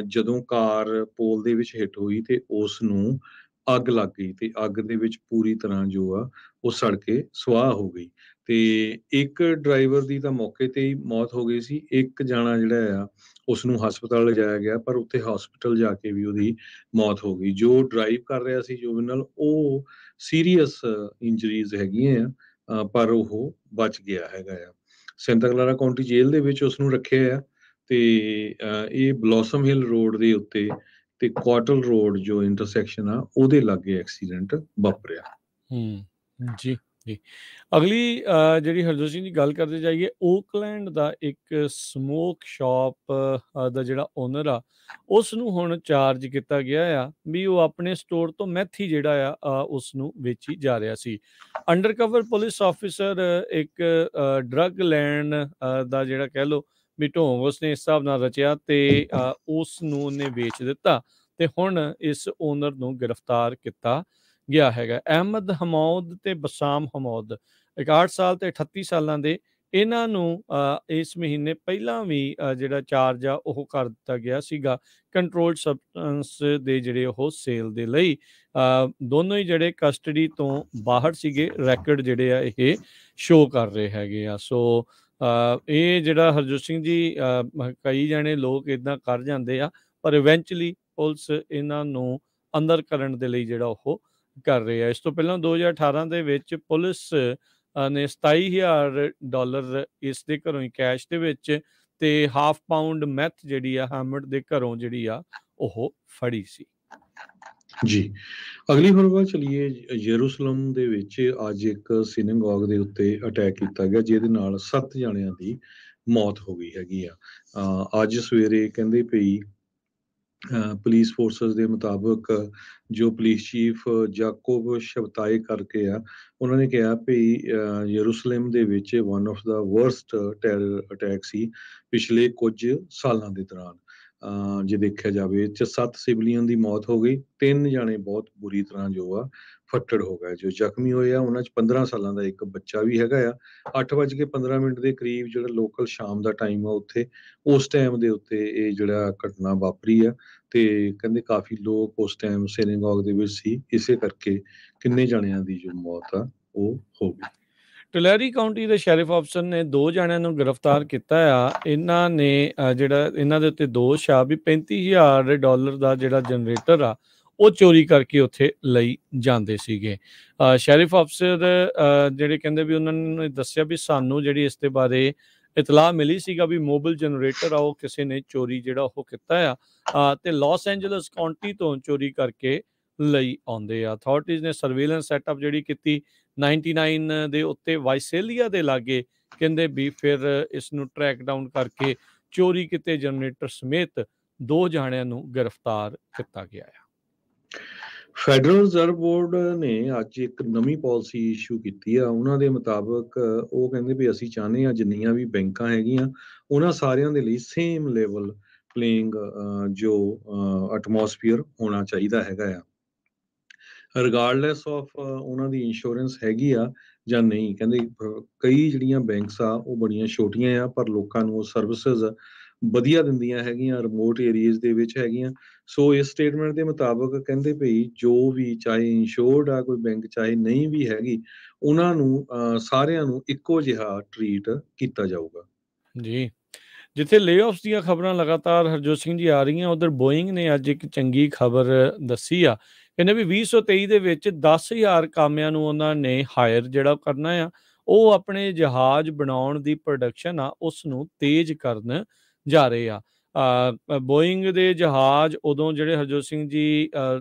ਜਦੋਂ ਕਾਰ ਪੋਲ ਦੇ ਵਿੱਚ ਹਿੱਟ ਹੋਈ ਤੇ ਉਸ ਨੂੰ ਅੱਗ ਲੱਗ ਗਈ, ਤੇ ਅੱਗ ਦੇ ਵਿੱਚ ਪੂਰੀ ਤਰ੍ਹਾਂ ਜੋ ਆ ਉਹ ਸੜ ਕੇ ਸੁਆਹ ਹੋ ਗਈ। ਤੇ ਇੱਕ ਡਰਾਈਵਰ ਦੀ ਤਾਂ ਮੌਕੇ ਤੇ ਹੀ ਮੌਤ ਹੋ ਗਈ ਸੀ। ਇੱਕ ਜਾਣਾ ਜਿਹੜਾ ਆ ਉਸ ਨੂੰ ਹਸਪਤਾਲ ਲਿਜਾਇਆ ਗਿਆ, ਪਰ ਉੱਥੇ ਹਸਪਤਾਲ ਜਾ ਕੇ ਵੀ ਉਹਦੀ ਮੌਤ ਹੋ ਗਈ। ਜੋ ਡਰਾਈਵ ਕਰ ਰਿਹਾ ਸੀ ਜੁਵਨਲ, ਉਹ ਸੀਰੀਅਸ ਇੰਜਰੀਜ਼ ਹੈਗੀਆਂ ਆ, ਪਰ ਉਹ ਬਚ ਗਿਆ ਹੈਗਾ ਆ। ਸੈਂਟਾ ਕਲਾਰਾ ਕਾਉਂਟੀ ਜੇਲ੍ਹ ਦੇ ਵਿੱਚ ਉਸ ਨੂੰ ਰੱਖਿਆ ਆ, ਤੇ ਇਹ ਬਲੌਸਮ ਹਿਲ ਰੋਡ ਦੇ ਉੱਤੇ ਤੇ ਕੁਆਟਲ ਰੋਡ ਜੋ ਇੰਟਰਸੈਕਸ਼ਨ ਆ ਉਹਦੇ ਲਾਗੇ ਐਕਸੀਡੈਂਟ ਵਾਪਰਿਆ। ਜੀ ਜੀ। ਅਗਲੀ ਜਿਹੜੀ ਹਰਜੋਤ ਸਿੰਘ ਦੀ ਗੱਲ ਕਰਦੇ ਜਾਈਏ, ਓਕਲੈਂਡ ਦਾ ਇੱਕ ਸਮੋਕ ਸ਼ਾਪ ਦਾ ਜਿਹੜਾ ਓਨਰ ਆ ਉਸ ਨੂੰ ਹੁਣ ਚਾਰਜ ਕੀਤਾ ਗਿਆ ਆ ਵੀ ਉਹ ਆਪਣੇ ਸਟੋਰ ਤੋਂ ਮੈਥੀ ਜਿਹੜਾ ਆ ਉਸ ਨੂੰ ਵੇਚੀ ਜਾ ਰਿਹਾ ਸੀ। ਅੰਡਰਕਵਰ ਪੁਲਿਸ ਆਫਿਸਰ ਇੱਕ ਡਰੱਗ ਲੈਣ ਦਾ ਜਿਹੜਾ ਕਹਿ ਲਓ ਵੀ ਢੋਂਗ ਉਸਨੇ ਇਸ ਹਿਸਾਬ ਨਾਲ ਰਚਿਆ ਤੇ ਉਸ ਨੂੰ ਉਹਨੇ ਵੇਚ ਦਿੱਤਾ, ਤੇ ਹੁਣ ਇਸ ਓਨਰ ਨੂੰ ਗ੍ਰਿਫਤਾਰ ਕੀਤਾ ਗਿਆ ਹੈਗਾ। ਅਹਿਮਦ ਹਮੌਦ ਤੇ ਬਸਾਮ ਹਮੌਦ 61 ਸਾਲ ਤੇ 38 ਸਾਲਾਂ ਦੇ, ਇਹਨਾਂ ਨੂੰ ਇਸ ਮਹੀਨੇ ਪਹਿਲਾਂ ਵੀ ਜਿਹੜਾ ਚਾਰਜ ਆ ਉਹ ਕਰ ਦਿੱਤਾ ਗਿਆ ਸੀਗਾ ਕੰਟਰੋਲਡ ਸਬਸਟੈਂਸ ਦੇ ਜਿਹੜੇ ਉਹ ਸੇਲ ਦੇ ਲਈ। ਦੋਨੋਂ ਹੀ ਜਿਹੜੇ ਕਸਟਡੀ ਤੋਂ ਬਾਹਰ ਸੀਗੇ, ਰੈਕਡ ਜਿਹੜੇ ਆ ਇਹ ਸ਼ੋਅ ਕਰ ਰਹੇ ਹੈਗੇ ਆ। ਸੋ ਇਹ ਜਿਹੜਾ ਹਰਜੋਤ ਸਿੰਘ ਜੀ ਕਈ ਜਾਣੇ ਲੋਕ ਇੱਦਾਂ ਕਰ ਜਾਂਦੇ ਆ, ਪਰ ਇਵੈਂਚੁਅਲੀ ਪੁਲਿਸ ਇਹਨਾਂ ਨੂੰ ਅੰਦਰ ਕਰਨ ਦੇ ਲਈ ਜਿਹੜਾ ਉਹ ਕਰ ਰਹੇ ਆ। ਇਸ ਤੋਂ ਪਹਿਲਾਂ 2018 ਦੇ ਵਿੱਚ ਪੁਲਿਸ ਨੇ $27,000 ਇਸ ਦੇ ਘਰੋਂ ਹੀ ਕੈਸ਼ ਦੇ ਵਿੱਚ ਤੇ ਹਾਫ ਪਾਊਂਡ ਮੈਥ ਜਿਹੜੀ ਆ ਹਾਮਡ ਦੇ ਘਰੋਂ ਜਿਹੜੀ ਆ ਉਹ ਫੜੀ ਸੀ। ਜੀ, ਅਗਲੀ ਖਬਰ ਵੱਲ ਚਲੀਏ। ਯਰੂਸ਼ਲਮ ਦੇ ਵਿੱਚ ਅੱਜ ਇੱਕ ਸਿਨਗੋਗ ਦੇ ਉੱਤੇ ਅਟੈਕ ਕੀਤਾ ਗਿਆ, ਜਿਹਦੇ ਨਾਲ 7 ਜਣਿਆਂ ਦੀ ਮੌਤ ਹੋ ਗਈ ਹੈਗੀ ਆ। ਅੱਜ ਸਵੇਰੇ ਕਹਿੰਦੇ ਪਈ ਪੁਲਿਸ ਫੋਰਸਸ ਦੇ ਮੁਤਾਬਕ ਜੋ ਪੁਲਿਸ ਚੀਫ ਜਾਕੋਬ ਸ਼ਬਤਾਏ ਕਰਕੇ ਆ, ਉਹਨਾਂ ਨੇ ਕਿਹਾ ਵੀ ਯਰੂਸ਼ਲਮ ਦੇ ਵਿੱਚ one of the worst terror attack ਸੀ ਪਿਛਲੇ ਕੁਝ ਸਾਲਾਂ ਦੇ ਦੌਰਾਨ। ਜੇ ਦੇਖਿਆ ਜਾਵੇ ਇਹ 'ਚ 7 ਸਿਵਲੀਅਨ ਦੀ ਮੌਤ ਹੋ ਗਈ, 3 ਜਾਣੇ ਬਹੁਤ ਬੁਰੀ ਤਰ੍ਹਾਂ ਜੋ ਆ ਫੱਟੜ ਹੋ ਗਏ। ਜੋ ਜ਼ਖਮੀ ਹੋਏ ਆ ਉਹਨਾਂ 'ਚ 15 ਸਾਲਾਂ ਦਾ ਇੱਕ ਬੱਚਾ ਵੀ ਹੈਗਾ ਆ। 8:15 ਦੇ ਕਰੀਬ ਜਿਹੜਾ ਲੋਕਲ ਸ਼ਾਮ ਦਾ ਟਾਈਮ ਆ ਉੱਥੇ, ਉਸ ਟਾਈਮ ਦੇ ਉੱਤੇ ਇਹ ਜਿਹੜਾ ਘਟਨਾ ਵਾਪਰੀ ਆ ਤੇ ਕਹਿੰਦੇ ਕਾਫੀ ਲੋਕ ਉਸ ਟਾਈਮ ਸਿਨਗੋਗ ਦੇ ਵਿੱਚ ਸੀ, ਇਸੇ ਕਰਕੇ ਕਿੰਨੇ ਜਣਿਆਂ ਦੀ ਜੋ ਮੌਤ ਆ ਉਹ ਹੋ ਗਈ। ਟੁਲੈਰੀ ਕਾਉਂਟੀ ਦੇ ਸ਼ੈਰਿਫ ਅਫਸਰ ਨੇ 2 ਜਣਿਆਂ ਨੂੰ ਗ੍ਰਿਫਤਾਰ ਕੀਤਾ ਆ। ਇਹਨਾਂ ਨੇ ਜਿਹੜਾ ਇਹਨਾਂ ਦੇ ਉੱਤੇ ਦੋਸ਼ ਆ ਵੀ $35,000 ਦਾ ਜਿਹੜਾ ਜਨਰੇਟਰ ਆ ਉਹ ਚੋਰੀ ਕਰਕੇ ਉੱਥੇ ਲਈ ਜਾਂਦੇ ਸੀਗੇ। ਸ਼ੈਰਿਫ ਅਫਸਰ ਜਿਹੜੇ ਕਹਿੰਦੇ ਵੀ ਉਹਨਾਂ ਨੇ ਦੱਸਿਆ ਵੀ ਸਾਨੂੰ ਜਿਹੜੀ ਇਸ ਦੇ ਬਾਰੇ ਇਤਲਾਹ ਮਿਲੀ ਸੀਗਾ ਵੀ ਮੋਬਾਈਲ ਜਨਰੇਟਰ ਆ ਉਹ ਕਿਸੇ ਨੇ ਚੋਰੀ ਜਿਹੜਾ ਉਹ ਕੀਤਾ ਆ ਤੇ ਲਾਸ ਐਂਜਲਸ ਕਾਉਂਟੀ ਤੋਂ ਚੋਰੀ ਕਰਕੇ ਲਈ ਆਉਂਦੇ ਆ। ਅਥਾਰਟੀਜ਼ ਨੇ ਸਰਵੇਲੈਂਸ ਸੈਟਅਪ ਜਿਹੜੀ ਕੀਤੀ 99 ਦੇ ਉੱਤੇ ਵਾਈਸੇਲੀਆ ਦੇ ਲਾਗੇ, ਕਹਿੰਦੇ ਵੀ ਫਿਰ ਇਸ ਨੂੰ ਟਰੈਕ ਡਾਊਨ ਕਰਕੇ ਚੋਰੀ ਕੀਤੇ ਜਨਰੇਟਰ ਸਮੇਤ 2 ਜਣਿਆਂ ਨੂੰ ਗ੍ਰਿਫਤਾਰ ਕੀਤਾ ਗਿਆ ਆ। ਫੈਡਰਲ ਰਿਜ਼ਰਵ ਬੋਰਡ ਨੇ ਅੱਜ ਇੱਕ ਨਵੀਂ ਪਾਲਿਸੀ ਇਸ਼ੂ ਕੀਤੀ ਆ। ਉਹਨਾਂ ਦੇ ਮੁਤਾਬਕ ਉਹ ਕਹਿੰਦੇ ਵੀ ਅਸੀਂ ਚਾਹੁੰਦੇ ਹਾਂ ਜਿੰਨੀਆਂ ਵੀ ਬੈਂਕਾਂ ਹੈਗੀਆਂ ਉਹਨਾਂ ਸਾਰਿਆਂ ਦੇ ਲਈ ਸੇਮ ਲੈਵਲ ਪਲੇਇੰਗ ਜੋ ਐਟਮੋਸਫੀਅਰ ਹੋਣਾ ਚਾਹੀਦਾ ਹੈਗਾ ਆ, ਰਿਗਾਰਡਲੈਸ ਆਫ ਉਹਨਾਂ ਦੀ ਇੰਸ਼ੋਰੈਂਸ ਹੈਗੀ ਆ ਜਾਂ ਨਹੀਂ। ਕਹਿੰਦੇ ਕਈ ਜਿਹੜੀਆਂ ਬੈਂਕਸ ਆ ਉਹ ਬੜੀਆਂ ਛੋਟੀਆਂ ਆ ਪਰ ਲੋਕਾਂ ਨੂੰ ਉਹ ਸਰਵਿਸਿਜ਼ ਵਧੀਆ ਦਿੰਦੀਆਂ ਹੈਗੀਆਂ, ਰਿਮੋਟ ਏਰੀਆਜ਼ ਦੇ ਵਿੱਚ ਹੈਗੀਆਂ। ਸੋ ਇਸ ਸਟੇਟਮੈਂਟ ਦੇ ਮੁਤਾਬਕ ਕਹਿੰਦੇ ਭਈ ਜੋ ਵੀ ਚਾਹੇ ਇੰਸ਼ੋਰਡ ਆ ਕੋਈ ਬੈਂਕ ਚਾਹੇ ਨਹੀਂ ਵੀ ਹੈਗੀ, ਉਹਨਾਂ ਨੂੰ ਸਾਰਿਆਂ ਨੂੰ ਇੱਕੋ ਜਿਹਾ ਟਰੀਟ ਕੀਤਾ ਜਾਊਗਾ। ਜੀ, ਜਿੱਥੇ ਲੇਆਫਸ ਦੀਆਂ ਖਬਰਾਂ ਲਗਾਤਾਰ ਹਰਜੋਤ ਸਿੰਘ ਜੀ ਆ ਰਹੀਆਂ, ਉਧਰ ਬੋਇੰਗ ਨੇ ਅੱਜ ਇੱਕ ਚੰਗੀ ਖਬਰ ਦੱਸੀ ਆ। ਕਹਿੰਦੇ ਵੀ 2023 ਦੇ ਵਿੱਚ 10,000 ਕਾਮਿਆਂ ਨੂੰ ਉਹਨਾਂ ਨੇ ਹਾਇਰ ਜਿਹੜਾ ਕਰਨਾ ਆ, ਉਹ ਆਪਣੇ ਜਹਾਜ਼ ਬਣਾਉਣ ਦੀ ਪ੍ਰੋਡਕਸ਼ਨ ਆ ਉਸ ਨੂੰ ਤੇਜ਼ ਕਰਨ ਜਾ ਰਹੇ ਆ। ਬੋਇੰਗ ਦੇ ਜਹਾਜ਼ ਉਦੋਂ ਜਿਹੜੇ ਹਰਜੋਤ ਸਿੰਘ ਜੀ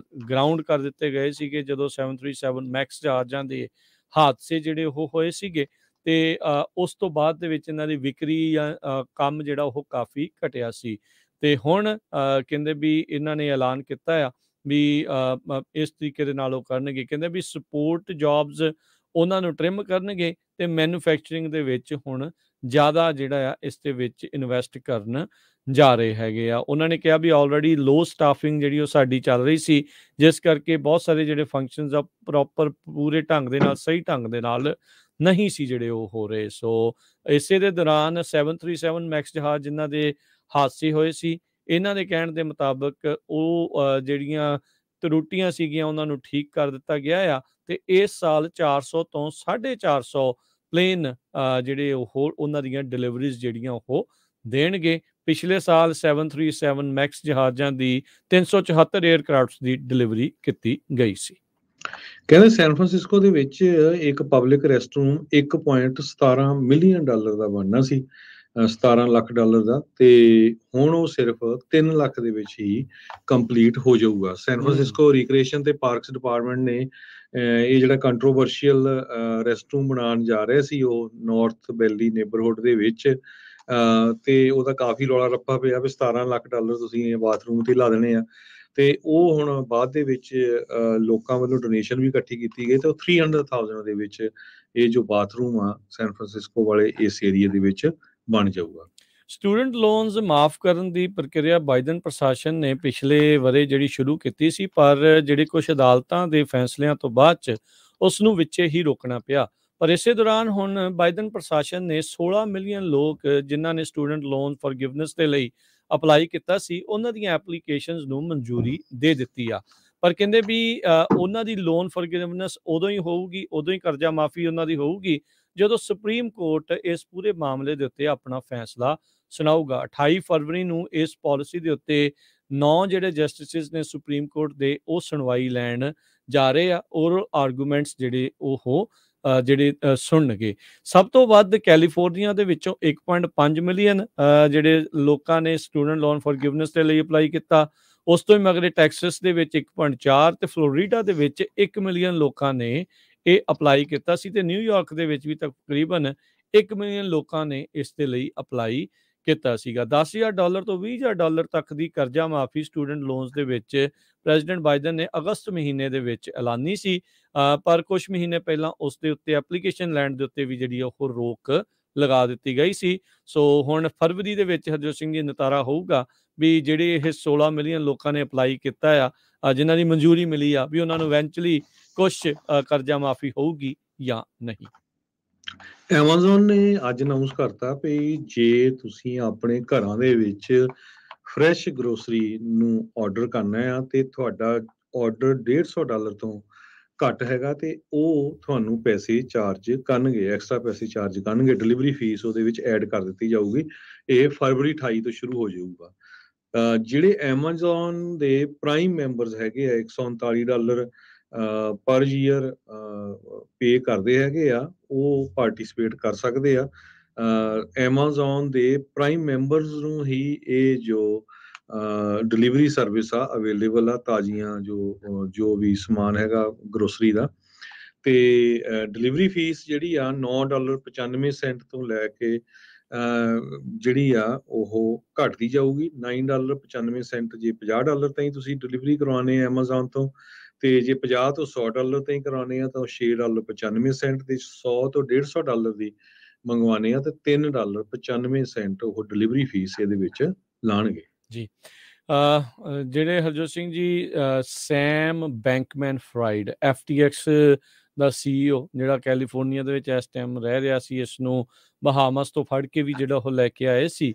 ਗਰਾਊਂਡ ਕਰ ਦਿੱਤੇ ਗਏ ਸੀਗੇ ਜਦੋਂ 737 ਮੈਕਸ ਜਹਾਜ਼ਾਂ ਦੇ ਹਾਦਸੇ ਜਿਹੜੇ ਉਹ ਹੋਏ ਸੀਗੇ ਤੇ ਉਸ ਤੋਂ ਬਾਅਦ ਦੇ ਵਿੱਚ ਇਹਨਾਂ ਦੀ ਵਿਕਰੀ ਜਾਂ ਕੰਮ ਜਿਹੜਾ ਉਹ ਕਾਫੀ ਘਟਿਆ ਸੀ। ਤੇ ਹੁਣ ਕਹਿੰਦੇ ਵੀ ਇਹਨਾਂ ਨੇ ਐਲਾਨ ਕੀਤਾ ਆ ਵੀ ਇਸ ਤਰੀਕੇ ਦੇ ਨਾਲ ਉਹ ਕਰਨਗੇ। ਕਹਿੰਦੇ ਵੀ ਸਪੋਰਟ ਜੌਬਸ ਉਹਨਾਂ ਨੂੰ ਟ੍ਰਿਮ ਕਰਨਗੇ ਤੇ ਮੈਨੂਫੈਕਚਰਿੰਗ ਦੇ ਵਿੱਚ ਹੁਣ ਜ਼ਿਆਦਾ ਜਿਹੜਾ ਆ ਇਸ ਦੇ ਵਿੱਚ ਇਨਵੈਸਟ ਕਰਨ ਜਾ ਰਹੇ ਹੈਗੇ ਆ। ਉਹਨਾਂ ਨੇ ਕਿਹਾ ਵੀ ਆਲਰੇਡੀ ਲੋ ਸਟਾਫਿੰਗ ਜਿਹੜੀ ਉਹ ਸਾਡੀ ਚੱਲ ਰਹੀ ਸੀ, ਜਿਸ ਕਰਕੇ ਬਹੁਤ ਸਾਰੇ ਜਿਹੜੇ ਫੰਕਸ਼ਨਸ ਆ ਪ੍ਰੋਪਰ ਪੂਰੇ ਢੰਗ ਦੇ ਨਾਲ ਸਹੀ ਢੰਗ ਦੇ ਨਾਲ ਨਹੀਂ ਸੀ ਜਿਹੜੇ ਉਹ ਹੋ ਰਹੇ। ਸੋ ਇਸੇ ਦੇ ਦੌਰਾਨ 737 ਮੈਕਸ ਜਹਾਜ਼ ਜਿਨ੍ਹਾਂ ਦੇ ਹਾਦਸੇ ਹੋਏ ਸੀ, ਇਹਨਾਂ ਦੇ ਕਹਿਣ ਦੇ ਮੁਤਾਬਕ ਉਹ ਜਿਹੜੀਆਂ ਤਰੁੱਟੀਆਂ ਸੀਗੀਆਂ ਉਹਨਾਂ ਨੂੰ ਠੀਕ ਕਰ ਦਿੱਤਾ ਗਿਆ ਆ ਤੇ ਇਸ ਸਾਲ 400 ਤੋਂ 450 ਪਲੇਨ ਜਿਹੜੇ ਉਹ ਉਹਨਾਂ ਦੀਆਂ ਡਿਲੀਵਰੀਜ਼ ਜਿਹੜੀਆਂ ਉਹ ਦੇਣਗੇ। ਪਿਛਲੇ ਸਾਲ 737 ਮੈਕਸ ਜਹਾਜ਼ਾਂ ਦੀ 374 ਏਅਰਕ੍ਰਾਫਟਸ ਦੀ ਡਿਲੀਵਰੀ ਕੀਤੀ ਗਈ ਸੀ। ਕਹਿੰਦੇ ਸੈਨ ਫਰਾਂਸਿਸਕੋ ਦੇ ਵਿੱਚ ਇੱਕ ਪਬਲਿਕ ਰੈਸਟਰੂਮ $1.17 ਮਿਲੀਅਨ ਦਾ ਬਣਨਾ ਸੀ, $17 ਲੱਖ ਦਾ, ਤੇ ਹੁਣ ਉਹ ਸਿਰਫ 3 ਲੱਖ ਦੇ ਵਿੱਚ ਹੀ ਕੰਪਲੀਟ ਹੋ ਜਾਊਗਾ। ਸੈਨ ਫਰਾਂਸਿਸਕੋ ਰੀਕ੍ਰੀਏਸ਼ਨ ਤੇ ਪਾਰਕਸ ਡਿਪਾਰਟਮੈਂਟ ਨੇ ਇਹ ਜਿਹੜਾ ਕੰਟਰੋਵਰਸ਼ੀਅਲ ਰੈਸਟਰੂਮ ਬਣਾਉਣ ਜਾ ਰਹੇ ਸੀ ਉਹ ਨਾਰਥ ਵੈਲੀ ਨੇਬਰਹੁੱਡ ਦੇ ਵਿੱਚ, ਤੇ ਉਹਦਾ ਕਾਫੀ ਰੌਲਾ ਰੱਪਾ ਪਿਆ ਵੀ $17 ਲੱਖ ਤੁਸੀਂ ਬਾਥਰੂਮ ਤੇ ਲਾ ਦੇਣੇ ਆ। ਤੇ ਉਹ ਹੁਣ ਬਾਅਦ ਦੇ ਵਿੱਚ ਲੋਕਾਂ ਵੱਲੋਂ ਡੋਨੇਸ਼ਨ ਵੀ ਇਕੱਠੀ ਕੀਤੀ ਗਈ ਤੇ ਉਹ 300,000 ਦੇ ਵਿੱਚ ਇਹ ਜੋ ਬਾਥਰੂਮ ਆ ਸੈਨ ਫਰਾਂਸਿਸਕੋ ਵਾਲੇ ਇਸ ਏਰੀਆ ਦੇ ਵਿੱਚ ਬਣ ਜਾਊਗਾ। ਸਟੂਡੈਂਟ ਲੋਨਸ ਮਾਫ ਕਰਨ ਦੀ ਪ੍ਰਕਿਰਿਆ ਬਾਈਡਨ ਪ੍ਰਸ਼ਾਸਨ ਨੇ ਪਿਛਲੇ ਵਰੇ ਜਿਹੜੀ ਸ਼ੁਰੂ ਕੀਤੀ ਸੀ, ਪਰ ਜਿਹੜੇ ਕੁਝ ਅਦਾਲਤਾਂ ਦੇ ਫੈਸਲਿਆਂ ਤੋਂ ਬਾਅਦ ਚ ਉਸ ਨੂੰ ਵਿੱਚੇ ਹੀ ਰੋਕਣਾ ਪਿਆ। ਪਰ ਇਸੇ ਦੌਰਾਨ ਹੁਣ ਬਾਈਡਨ ਪ੍ਰਸ਼ਾਸਨ ਨੇ 16 ਮਿਲੀਅਨ ਲੋਕ ਜਿਨ੍ਹਾਂ ਨੇ ਸਟੂਡੈਂਟ ਲੋਨ ਫॉरगिवनेस ਦੇ ਲਈ ਅਪਲਾਈ ਕੀਤਾ ਸੀ, ਉਹਨਾਂ ਦੀਆਂ ਐਪਲੀਕੇਸ਼ਨਸ ਨੂੰ ਮਨਜ਼ੂਰੀ ਦੇ ਦਿੱਤੀ ਆ। ਪਰ ਕਹਿੰਦੇ ਵੀ ਉਹਨਾਂ ਦੀ ਲੋਨ ਫॉरगिवनेस ਉਦੋਂ ਹੀ ਹੋਊਗੀ, ਉਦੋਂ ਹੀ ਕਰਜ਼ਾ ਮਾਫੀ ਉਹਨਾਂ ਦੀ ਹੋਊਗੀ ਜਦੋਂ ਸੁਪਰੀਮ ਕੋਰਟ ਇਸ ਪੂਰੇ ਮਾਮਲੇ ਦੇ ਉੱਤੇ ਆਪਣਾ ਫੈਸਲਾ ਸੁਣਾਊਗਾ। 28 ਫਰਵਰੀ ਨੂੰ ਇਸ ਪਾਲਿਸੀ ਦੇ ਉੱਤੇ 9 ਜਿਹੜੇ ਜਸਟਿਸਿਸ ਨੇ ਸੁਪਰੀਮ ਕੋਰਟ ਦੇ ਉਹ ਸੁਣਵਾਈ ਲੈਣ ਜਾ ਰਹੇ ਆ ਓਰਲ ਆਰਗੂਮੈਂਟਸ ਜਿਹੜੇ ਉਹ ਜਿਹੜੇ ਸੁਣਨਗੇ। ਸਭ ਤੋਂ ਵੱਧ ਕੈਲੀਫੋਰਨੀਆ ਦੇ ਵਿੱਚੋਂ 1.5 ਮਿਲੀਅਨ ਜਿਹੜੇ ਲੋਕਾਂ ਨੇ ਸਟੂਡੈਂਟ ਲੋਨ ਫॉरगिवनेस ਦੇ ਲਈ ਅਪਲਾਈ ਕੀਤਾ। ਉਸ ਤੋਂ ਹੀ ਮਗਰੇ ਟੈਕਸਸ ਦੇ ਵਿੱਚ 1.4 ਤੇ ਫਲੋਰੀਡਾ ਦੇ ਵਿੱਚ 1 ਮਿਲੀਅਨ ਲੋਕਾਂ ਨੇ ਇਹ ਅਪਲਾਈ ਕੀਤਾ ਸੀ, ਤੇ ਨਿਊਯਾਰਕ ਦੇ ਵਿੱਚ ਵੀ ਤਕਰੀਬਨ 1 ਮਿਲੀਅਨ ਲੋਕਾਂ ਨੇ ਇਸ ਦੇ ਲਈ ਅਪਲਾਈ ਕੀਤਾ ਸੀਗਾ। $10,000 ਤੋਂ $20,000 ਤੱਕ ਦੀ ਕਰਜ਼ਾ ਮਾਫੀ ਸਟੂਡੈਂਟ ਲੋਨਸ ਦੇ ਵਿੱਚ ਪ੍ਰੈਜ਼ੀਡੈਂਟ ਬਾਈਡਨ ਨੇ ਅਗਸਤ ਮਹੀਨੇ ਦੇ ਵਿੱਚ ਐਲਾਨੀ ਸੀ, ਪਰ ਕੁਝ ਮਹੀਨੇ ਪਹਿਲਾਂ ਉਸ ਦੇ ਉੱਤੇ ਐਪਲੀਕੇਸ਼ਨ ਲੈਣ ਦੇ ਉੱਤੇ ਵੀ ਜਿਹੜੀ ਉਹ ਰੋਕ ਲਗਾ ਦਿੱਤੀ ਗਈ ਸੀ। ਸੋ ਹੁਣ ਫਰਵਰੀ ਦੇ ਵਿੱਚ ਹਰਜੋਤ ਸਿੰਘ ਜੀ ਨਤਾਰਾ ਹੋਊਗਾ ਵੀ ਜਿਹੜੇ ਇਹ 16 ਮਿਲੀਅਨ ਲੋਕਾਂ ਨੇ ਅਪਲਾਈ ਕੀਤਾ ਆ, ਜਿਨ੍ਹਾਂ ਦੀ ਮਨਜ਼ੂਰੀ ਮਿਲੀ ਆ, ਵੀ ਉਹਨਾਂ ਨੂੰ ਇਵੈਂਚੁਅਲੀ ਕੁਛ ਕਰਜ਼ਾ ਮਾਫੀ ਹੋਊਗੀ ਜਾਂ ਨਹੀਂ। ਐਮਾਜ਼ੋਨ ਨੇ ਅੱਜ ਅਨਾਉਂਸ ਕਰਤਾ ਵੀ ਜੇ ਤੁਸੀਂ ਆਪਣੇ ਘਰਾਂ ਦੇ ਵਿੱਚ ਫਰੈਸ਼ ਗਰੋਸਰੀ ਨੂੰ ਆਰਡਰ ਕਰਨਾ ਆ ਤੇ ਤੁਹਾਡਾ ਆਰਡਰ $150 ਤੋਂ ਘੱਟ ਹੈਗਾ ਤੇ ਉਹ ਤੁਹਾਨੂੰ ਪੈਸੇ ਚਾਰਜ ਕਰਨਗੇ, ਐਕਸਟਰਾ ਪੈਸੇ ਚਾਰਜ ਕਰਨਗੇ। ਡਿਲੀਵਰੀ ਫੀਸ ਉਹਦੇ ਵਿੱਚ ਐਡ ਕਰ ਦਿੱਤੀ ਜਾਊਗੀ। ਇਹ ਫਰਵਰੀ 28 ਤੋਂ ਸ਼ੁਰੂ ਹੋ ਜਾਊਗਾ। ਜਿਹੜੇ ਐਮਾਜ਼ੋਨ ਦੇ ਪ੍ਰਾਈਮ ਮੈਂਬਰਸ ਹੈਗੇ ਆ $139 ਪਰ ਈਅਰ ਪੇ ਕਰਦੇ ਹੈਗੇ ਆ, ਉਹ ਪਾਰਟਿਸਿਪੇਟ ਕਰ ਸਕਦੇ ਆ। ਐਮਾਜ਼ੋਨ ਦੇ ਪ੍ਰਾਈਮ ਮੈਂਬਰਸ ਨੂੰ ਹੀ ਇਹ ਜੋ ਡਿਲੀਵਰੀ ਸਰਵਿਸ ਆ ਅਵੇਲੇਬਲ ਆ, ਤਾਜ਼ੀਆਂ ਜੋ ਵੀ ਸਮਾਨ ਹੈਗਾ ਗਰੋਸਰੀ ਦਾ। ਤੇ ਡਿਲੀਵਰੀ ਫੀਸ ਜਿਹੜੀ ਆ $9.95 ਤੋਂ ਲੈ ਕੇ ਜਿਹੜੀ ਆ ਉਹ ਘਟਦੀ ਜਾਊਗੀ। $9.95 ਜੇ $50 ਤਾਈਂ ਤੁਸੀਂ ਡਿਲੀਵਰੀ ਕਰਵਾਉਣੇ ਆ ਐਮਾਜ਼ੋਨ ਤੋਂ, ਤੇ ਜੇ $50 ਤੋਂ $100 ਤਾਈਂ ਕਰਾਉਣੇ ਆ ਤਾਂ $6.95 ਤੇ $100 ਤੋਂ $150 ਦੀ ਮੰਗਵਾਉਣੇ ਆ ਤਾਂ $3.95 ਉਹ ਡਿਲੀਵਰੀ ਫੀਸ ਇਹਦੇ ਵਿੱਚ ਲਾਣਗੇ ਜੀ। ਜਿਹੜੇ ਹਰਜੋਤ ਸਿੰਘ ਜੀ ਸੈਮ ਬੈਂਕਮੈਨ ਫਰਾਈਡ FTX ਦਾ CEO ਜਿਹੜਾ ਕੈਲੀਫੋਰਨੀਆ ਦੇ ਵਿੱਚ ਇਸ ਟਾਈਮ ਰਹਿ ਰਿਹਾ ਸੀ, ਇਸ ਨੂੰ ਬਹਾਮਸ ਤੋਂ ਫੜ ਕੇ ਵੀ ਜਿਹੜਾ ਉਹ ਲੈ ਕੇ ਆਏ ਸੀ,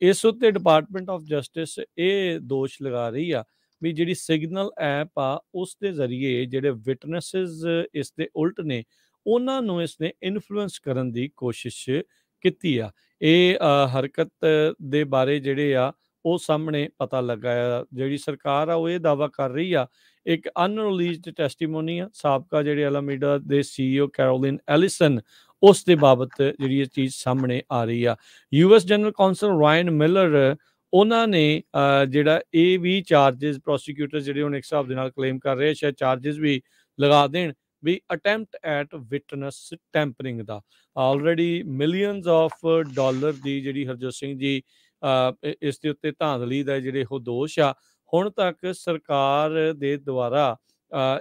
ਇਸ ਉੱਤੇ ਡਿਪਾਰਟਮੈਂਟ ਆਫ ਜਸਟਿਸ ਇਹ ਦੋਸ਼ ਲਗਾ ਰਹੀ ਆ ਵੀ ਜਿਹੜੀ ਸਿਗਨਲ ਐਪ ਆ ਉਸ ਦੇ ਜ਼ਰੀਏ ਜਿਹੜੇ ਵਿਟਨੈਸਿਸ ਇਸ ਦੇ ਉਲਟ ਨੇ ਉਹਨਾਂ ਨੂੰ ਇਸਨੇ ਇਨਫਲੂਐਂਸ ਕਰਨ ਦੀ ਕੋਸ਼ਿਸ਼ ਕੀਤੀ ਆ। ਇਹ ਹਰਕਤ ਦੇ ਬਾਰੇ ਜਿਹੜੇ ਆ ਉਹ ਸਾਹਮਣੇ ਪਤਾ ਲੱਗਾ ਆ। ਜਿਹੜੀ ਸਰਕਾਰ ਆ ਉਹ ਇਹ ਦਾਅਵਾ ਕਰ ਰਹੀ ਆ, ਇੱਕ ਅਨਰਿਲੀਜ਼ਡ ਟੈਸਟੀਮੋਨੀ ਆ ਸਾਬਕਾ ਜਿਹੜੇ ਅਲਾਮੀਡਾ ਦੇ CEO ਕੈਰੋਲਿਨ ਐਲਿਸਨ, ਉਸ ਦੇ ਬਾਬਤ ਜਿਹੜੀ ਇਹ ਚੀਜ਼ ਸਾਹਮਣੇ ਆ ਰਹੀ ਆ। US general counsel Ryan Miller ਉਹਨਾਂ ਨੇ ਜਿਹੜਾ ਇਹ ਵੀ ਚਾਰਜਸ ਪ੍ਰੋਸੀਕਿਊਟਰ ਜਿਹੜੇ ਹੁਣ ਇੱਕ ਹਿਸਾਬ ਦੇ ਨਾਲ ਕਲੇਮ ਕਰ ਰਹੇ, ਸ਼ਾਇਦ ਚਾਰਜਸ ਵੀ ਲਗਾ ਦੇਣ ਵੀ ਅਟੈਂਪਟ ਐਟ ਵਿਟਨੈਸ ਟੈਂਪਰਿੰਗ ਦਾ। ਆਲਰੇਡੀ ਮਿਲੀਅਨਸ ਆਫ ਡਾਲਰ ਦੀ ਜਿਹੜੀ ਹਰਜੋਤ ਸਿੰਘ ਜੀ ਇਸ ਦੇ ਉੱਤੇ ਧਾਂਦਲੀ ਦਾ ਜਿਹੜੇ ਉਹ ਦੋਸ਼ ਆ। ਹੁਣ ਤੱਕ ਸਰਕਾਰ ਦੇ ਦੁਆਰਾ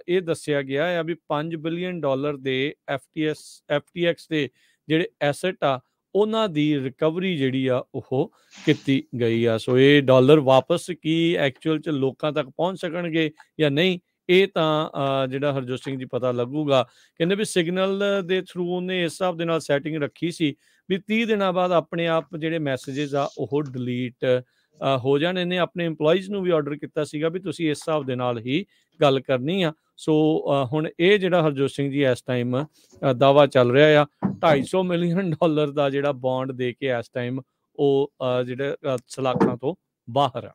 ਇਹ ਦੱਸਿਆ ਗਿਆ ਆ ਵੀ $5 ਬਿਲੀਅਨ ਦੇ FTX ਦੇ ਜਿਹੜੇ ਐਸਟ ਆ ਉਹਨਾਂ ਦੀ ਰਿਕਵਰੀ ਜਿਹੜੀ ਆ ਉਹ ਕੀਤੀ ਗਈ ਆ। ਸੋ ਇਹ ਡਾਲਰ ਵਾਪਸ ਕੀ ਐਕਚੁਅਲ 'ਚ ਲੋਕਾਂ ਤੱਕ ਪਹੁੰਚ ਸਕਣਗੇ ਜਾਂ ਨਹੀਂ, ਇਹ ਤਾਂ ਜਿਹੜਾ ਹਰਜੋਤ ਸਿੰਘ ਜੀ ਪਤਾ ਲੱਗੂਗਾ। ਕਹਿੰਦੇ ਵੀ ਸਿਗਨਲ ਦੇ ਥਰੂ ਉਹਨੇ ਇਸ ਹਿਸਾਬ ਦੇ ਨਾਲ ਸੈਟਿੰਗ ਰੱਖੀ ਸੀ ਵੀ 30 ਦਿਨਾਂ ਬਾਅਦ ਆਪਣੇ ਆਪ ਜਿਹੜੇ ਮੈਸੇजेस ਆ ਉਹ ਡਿਲੀਟ ਹੋ ਜਾਣ। ਇਹਨੇ ਆਪਣੇ EMPLOYEES ਨੂੰ ਵੀ ਆਰਡਰ ਕੀਤਾ ਸੀਗਾ ਵੀ ਤੁਸੀਂ ਇਸ ਹਿਸਾਬ ਦੇ ਨਾਲ ਹੀ ਗੱਲ ਕਰਨੀ ਆ। ਸੋ ਹੁਣ ਇਹ ਜਿਹੜਾ ਹਰਜੋਤ ਸਿੰਘ ਜੀ ਇਸ ਟਾਈਮ ਦਾਵਾ ਚੱਲ ਰਿਹਾ ਆ $250 ਮਿਲੀਅਨ ਦਾ ਜਿਹੜਾ ਬੌਂਡ ਦੇ ਕੇ ਇਸ ਟਾਈਮ ਉਹ ਜਿਹੜੇ ਸਲਾਖਾਂ ਤੋਂ ਬਾਹਰ ਆ।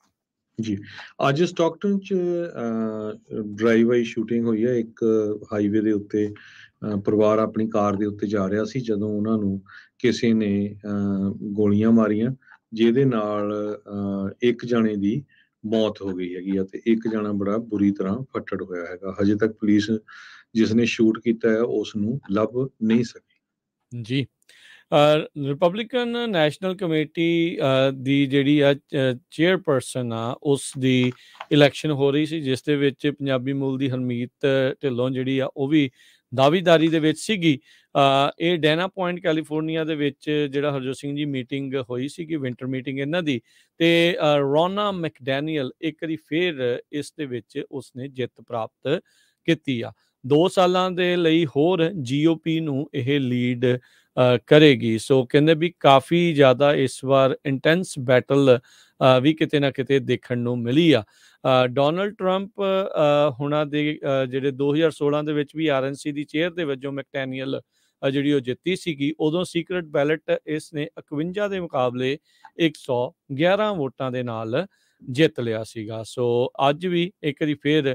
ਜੀ, ਅੱਜ ਸਟਾਕਟਨ 'ਚ ਡਰਾਈਵ ਬਾਈ ਸ਼ੂਟਿੰਗ ਹੋਈ ਹੈ। ਇੱਕ ਹਾਈਵੇ ਦੇ ਉੱਤੇ ਪਰਿਵਾਰ ਆਪਣੀ ਕਾਰ ਦੇ ਉੱਤੇ ਜਾ ਰਿਹਾ ਸੀ ਜਦੋਂ ਉਹਨਾਂ ਨੂੰ ਕਿਸੇ ਨੇ ਗੋਲੀਆਂ ਮਾਰੀਆਂ, ਜਿਹਦੇ ਨਾਲ ਇੱਕ ਜਣੇ ਦੀ ਮੌਤ ਹੋ ਗਈ ਹੈਗੀ ਆ ਤੇ ਇੱਕ ਜਣਾ ਬੜਾ ਬੁਰੀ ਤਰ੍ਹਾਂ ਫੱਟੜ ਹੋਇਆ ਹੈਗਾ। ਹਜੇ ਤੱਕ ਪੁਲਿਸ ਜਿਸ ਨੇ ਸ਼ੂਟ ਕੀਤਾ ਹੈ ਉਸ ਨੂੰ ਲੱਭ ਨਹੀਂ ਸਕੀ। ਜੀ, ਰਿਪਬਲਿਕਨ ਨੈਸ਼ਨਲ ਕਮੇਟੀ ਦੀ ਜਿਹੜੀ ਆ ਚੇਅਰਪਰਸਨ ਆ ਉਸ ਦੀ ਇਲੈਕਸ਼ਨ ਹੋ ਰਹੀ ਸੀ, ਜਿਸ ਦੇ ਵਿੱਚ ਪੰਜਾਬੀ ਮੂਲ ਦੀ ਹਰਮੀਤ ਢਿੱਲੋਂ ਜਿਹੜੀ ਆ ਉਹ ਵੀ ਦਾਅਵੇਦਾਰੀ ਦੇ ਵਿੱਚ ਸੀਗੀ। ਇਹ ਡੈਨਾ ਪੁਆਇੰਟ ਕੈਲੀਫੋਰਨੀਆ ਦੇ ਵਿੱਚ ਜਿਹੜਾ ਹਰਜੋਤ ਸਿੰਘ ਜੀ ਮੀਟਿੰਗ ਹੋਈ ਸੀਗੀ, ਵਿੰਟਰ ਮੀਟਿੰਗ ਇਹਨਾਂ ਦੀ, ਤੇ ਰੋਨਾ ਮੈਕਡੈਨੀਅਲ ਇੱਕ ਵਾਰੀ ਫੇਰ ਇਸ ਦੇ ਵਿੱਚ ਉਸਨੇ ਜਿੱਤ ਪ੍ਰਾਪਤ ਕੀਤੀ ਆ। 2 ਸਾਲਾਂ ਦੇ ਲਈ ਹੋਰ GOP ਨੂੰ ਇਹ ਲੀਡ ਕਰੇਗੀ। ਸੋ ਕਹਿੰਦੇ ਵੀ ਕਾਫੀ ਜ਼ਿਆਦਾ ਇਸ ਵਾਰ ਇੰਟੈਂਸ ਬੈਟਲ ਵੀ ਕਿਤੇ ਨਾ ਕਿਤੇ ਦੇਖਣ ਨੂੰ ਮਿਲੀ ਆ। ਡੋਨਲਡ ਟਰੰਪ ਹੁਣਾਂ ਦੇ ਜਿਹੜੇ 2016 ਦੇ ਵਿੱਚ ਵੀ RNC ਦੀ ਚੇਅਰ ਦੇ ਵਜੋਂ ਮੈਕਡੈਨੀਅਲ ਜਿਹੜੀ ਉਹ ਜਿੱਤੀ ਸੀਗੀ, ਉਦੋਂ ਸੀਕਰਟ ਬੈਲਟ ਇਸ ਨੇ 51 ਦੇ ਮੁਕਾਬਲੇ 111 ਵੋਟਾਂ ਦੇ ਨਾਲ ਜਿੱਤ ਲਿਆ ਸੀਗਾ। ਸੋ ਅੱਜ ਵੀ ਇੱਕ ਵਾਰੀ ਫੇਰ